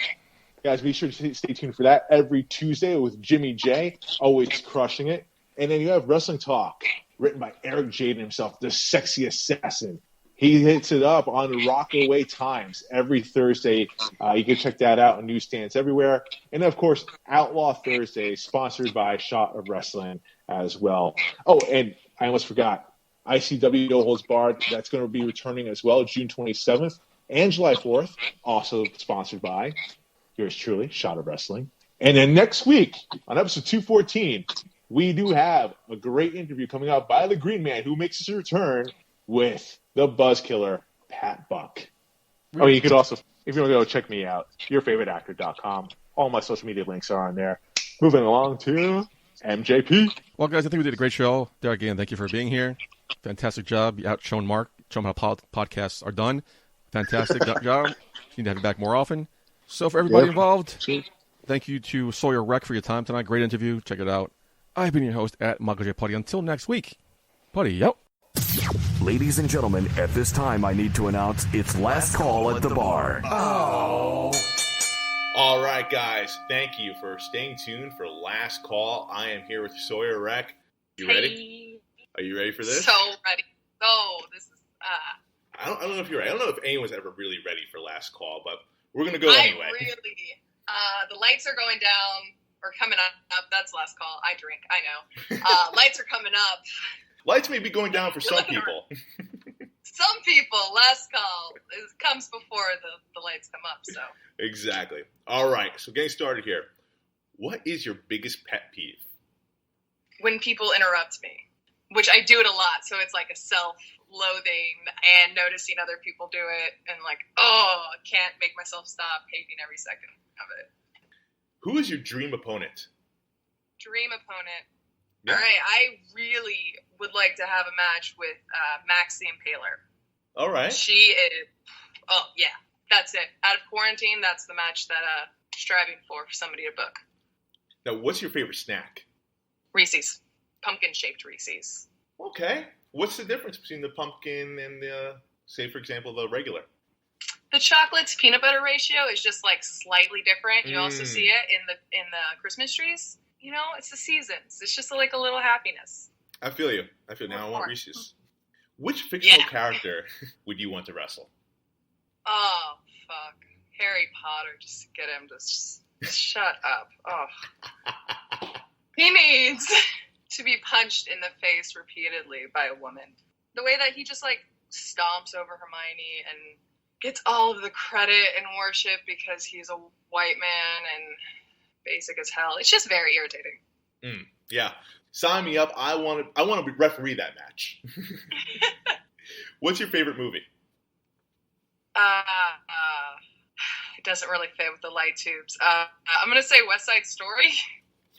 Guys, be sure to stay tuned for that every Tuesday with Jimmy J, always crushing it. And then you have Wrestling Talk, written by Eric Jaden himself, the sexy assassin. He hits it up on Rockaway Times every Thursday. You can check that out on newsstands everywhere. And, of course, Outlaw Thursday, sponsored by Shot of Wrestling as well. Oh, and I almost forgot, ICW No Holds Barred, that's going to be returning as well, June 27th and July 4th, also sponsored by yours truly, Shot of Wrestling. And then next week, on episode 214, we do have a great interview coming out by the Green Man, who makes his return with the Buzzkiller, Pat Buck. Oh, you could also, if you want to go check me out, yourfavoriteactor.com. All my social media links are on there. Moving along to MJP. Well, guys, I think we did a great show. There again, thank you for being here. Fantastic job. You outshone Mark. Show him how podcasts are done. Fantastic job. You need to have you back more often. So for everybody involved, thank you to Sawyer Wreck for your time tonight. Great interview. Check it out. I've been your host at Michael J. Putty. Until next week. Putty, yep. Ladies and gentlemen, at this time I need to announce it's last call at the bar. Oh. All right, guys. Thank you for staying tuned for Last Call. I am here with Sawyer Wreck. You ready? Are you ready for this? So ready. So this is... I don't know if you're ready. I don't know if anyone's ever really ready for Last Call, but we're going to go anyway. The lights are going down or coming up. That's Last Call. I drink. I know. Lights are coming up. Lights may be going down for some people. Some people, Last Call comes before the lights come up. So Exactly. All right. So getting started here. What is your biggest pet peeve? When people interrupt me, which I do it a lot. So it's like a self-loathing and noticing other people do it and like, I can't make myself stop hating every second of it. Who is your dream opponent? Dream opponent. Yeah. All right. I really would like to have a match with Maxie Impaler. All right. She is, that's it. Out of quarantine, that's the match that striving for somebody to book. Now, what's your favorite snack? Reese's. Pumpkin-shaped Reese's. Okay. What's the difference between the pumpkin and the say, for example, the regular? The chocolate to peanut butter ratio is just like slightly different. You also see it in the Christmas trees. You know, it's the seasons. It's just like a little happiness. I feel you. Now I want Reese's. Which fictional character would you want to wrestle? Oh, fuck. Harry Potter. Just get him to shut up. Oh. He needs to be punched in the face repeatedly by a woman. The way that he just like stomps over Hermione and gets all of the credit and worship because he's a white man and basic as hell. It's just very irritating. Yeah. Sign me up. I want to referee that match. What's your favorite movie? It doesn't really fit with the light tubes. I'm going to say West Side Story.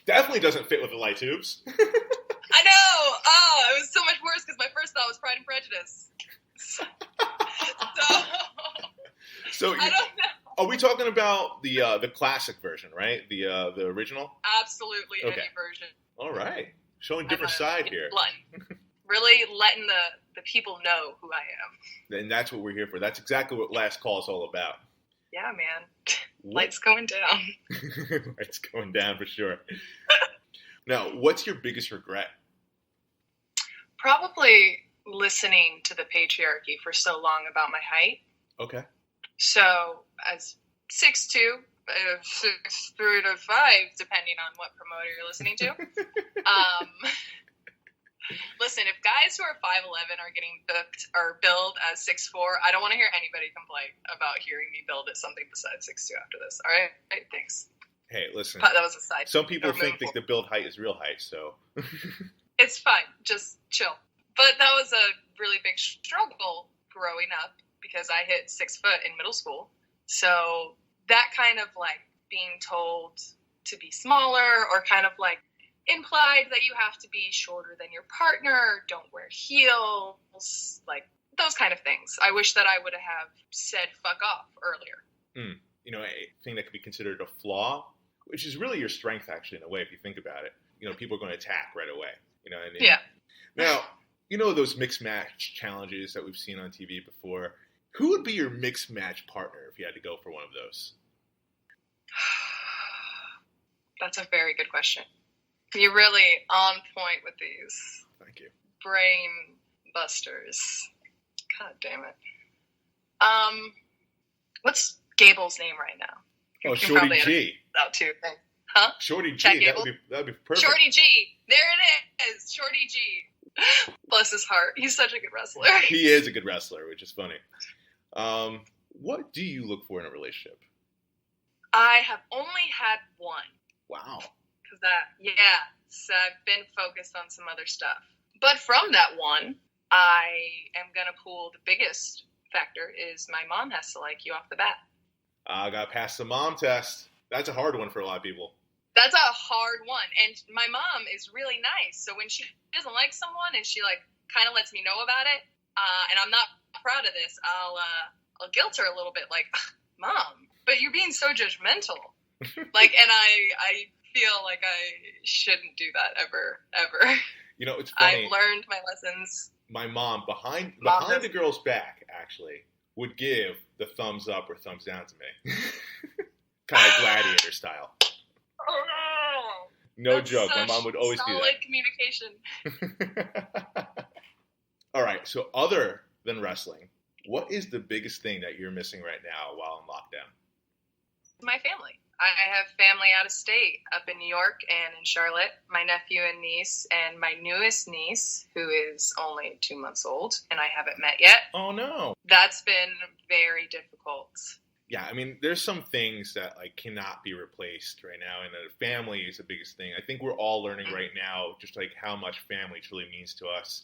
Definitely doesn't fit with the light tubes. I know. Oh, it was so much worse because my first thought was Pride and Prejudice. So I don't know. Are we talking about the classic version, right? The original? Absolutely, okay. Any version. All right. Showing different side here. Really letting the people know who I am. And that's what we're here for. That's exactly what Last Call is all about. Yeah, man. Lights going down. Lights going down for sure. Now, what's your biggest regret? Probably listening to the patriarchy for so long about my height. Okay. So, as 6'2", 6'3" to 5, depending on what promoter you're listening to. Listen, if guys who are 5'11" are getting booked or billed as 6'4", I don't want to hear anybody complain about hearing me billed at something besides 6'2" after this. All right? Thanks. Hey, listen. That was a side. Some people think the build height is real height, so. It's fine. Just chill. But that was a really big struggle growing up because I hit 6 foot in middle school. So that kind of like being told to be smaller or kind of like implied that you have to be shorter than your partner, don't wear heels, like those kind of things. I wish that I would have said fuck off earlier. You know, a thing that could be considered a flaw, which is really your strength actually in a way if you think about it. You know, people are going to attack right away. You know what I mean? Yeah. Now, you know those mixed match challenges that we've seen on TV before? Who would be your mixed match partner if you had to go for one of those? That's a very good question. You're really on point with these. Thank you. Brain busters. God damn it. What's Gable's name right now? Oh, Shorty G. Out too. Huh? Shorty G. That'd be perfect. Shorty G. There it is. Shorty G. Bless his heart. He's such a good wrestler. He is a good wrestler, which is funny. What do you look for in a relationship? I have only had one. Wow. So I've been focused on some other stuff. But from that one, I am going to pull the biggest factor is my mom has to like you off the bat. I got past the mom test. That's a hard one for a lot of people. That's a hard one. And my mom is really nice. So when she doesn't like someone and she like kind of lets me know about it, and I'm not proud of this, I'll guilt her a little bit like, Mom, but you're being so judgmental. Like, and I feel like I shouldn't do that ever. You know, it's funny. I've learned my lessons. My mom, behind the girl's back, actually, would give the thumbs up or thumbs down to me. Kind of gladiator style. Oh, no joke. My mom would always do that. Solid communication. All right. So other than wrestling, what is the biggest thing that you're missing right now while in lockdown? My family. I have family out of state, up in New York and in Charlotte. My nephew and niece, and my newest niece, who is only 2 months old, and I haven't met yet. Oh, no. That's been very difficult. Yeah, I mean, there's some things that like cannot be replaced right now, and the family is the biggest thing. I think we're all learning right now just like how much family truly means to us,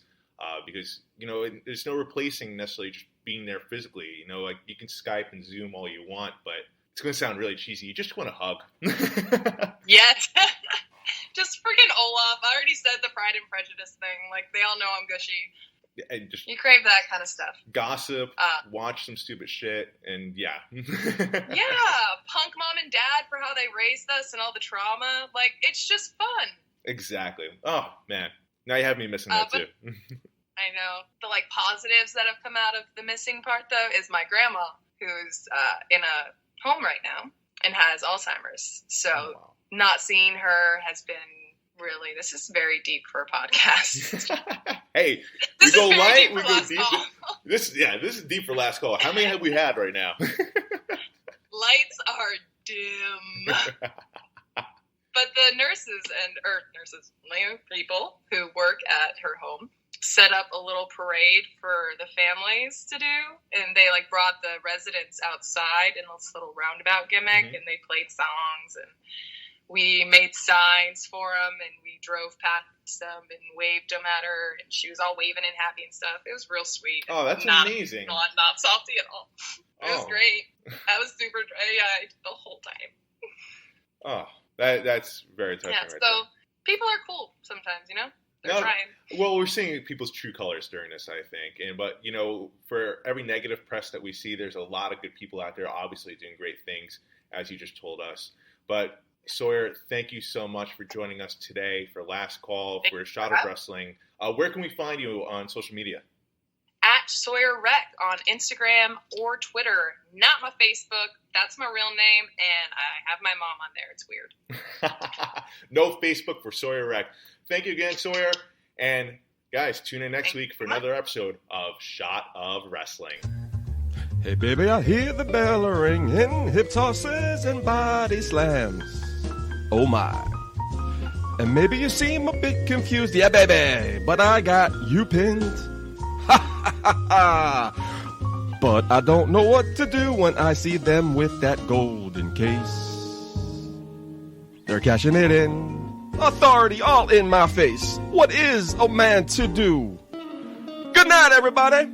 because, you know, there's no replacing necessarily just being there physically. You know, like you can Skype and Zoom all you want, but it's going to sound really cheesy. You just want a hug. Yes. Just freaking Olaf. I already said the Pride and Prejudice thing. Like, they all know I'm gushy. And just you crave that kind of stuff. Gossip, watch some stupid shit, and yeah. Yeah, punk mom and dad for how they raised us and all the trauma. Like, it's just fun. Exactly. Oh, man. Now you have me missing that, too. I know. The like positives that have come out of the missing part though is my grandma, who's in a home right now and has Alzheimer's. So not seeing her has been really, this is very deep for a podcast. Hey, we go light, we go deep. This is deep for last call. How many have we had right now? Lights are dim. But the nurses, people who work at her home set up a little parade for the families to do, and they like brought the residents outside in this little roundabout gimmick, and they played songs, and we made signs for them, and we drove past them and waved them at her, and she was all waving and happy and stuff. It was real sweet. Oh, that's amazing. Not salty at all. It was great. I was super dry the whole time. Oh, that's very touching. Yeah, right so there. people are cool sometimes, you know? They're trying. Well, we're seeing people's true colors during this, I think. But, you know, for every negative press that we see, there's a lot of good people out there obviously doing great things, as you just told us. But, Sawyer, thank you so much for joining us today for Last Call, for a Shot of Wrestling. Where can we find you on social media? At Sawyer Wreck on Instagram or Twitter. Not my Facebook. That's my real name, and I have my mom on there. It's weird. No Facebook for Sawyer Wreck. Thank you again, Sawyer. And, guys, tune in next week for another episode of Shot of Wrestling. Hey, baby, I hear the bell ringing, hip tosses and body slams. Oh, my. And maybe you seem a bit confused. Yeah, baby, but I got you pinned. Ha, ha, ha, ha. But I don't know what to do when I see them with that golden case. They're cashing it in. Authority all in my face. What is a man to do? Good night, everybody.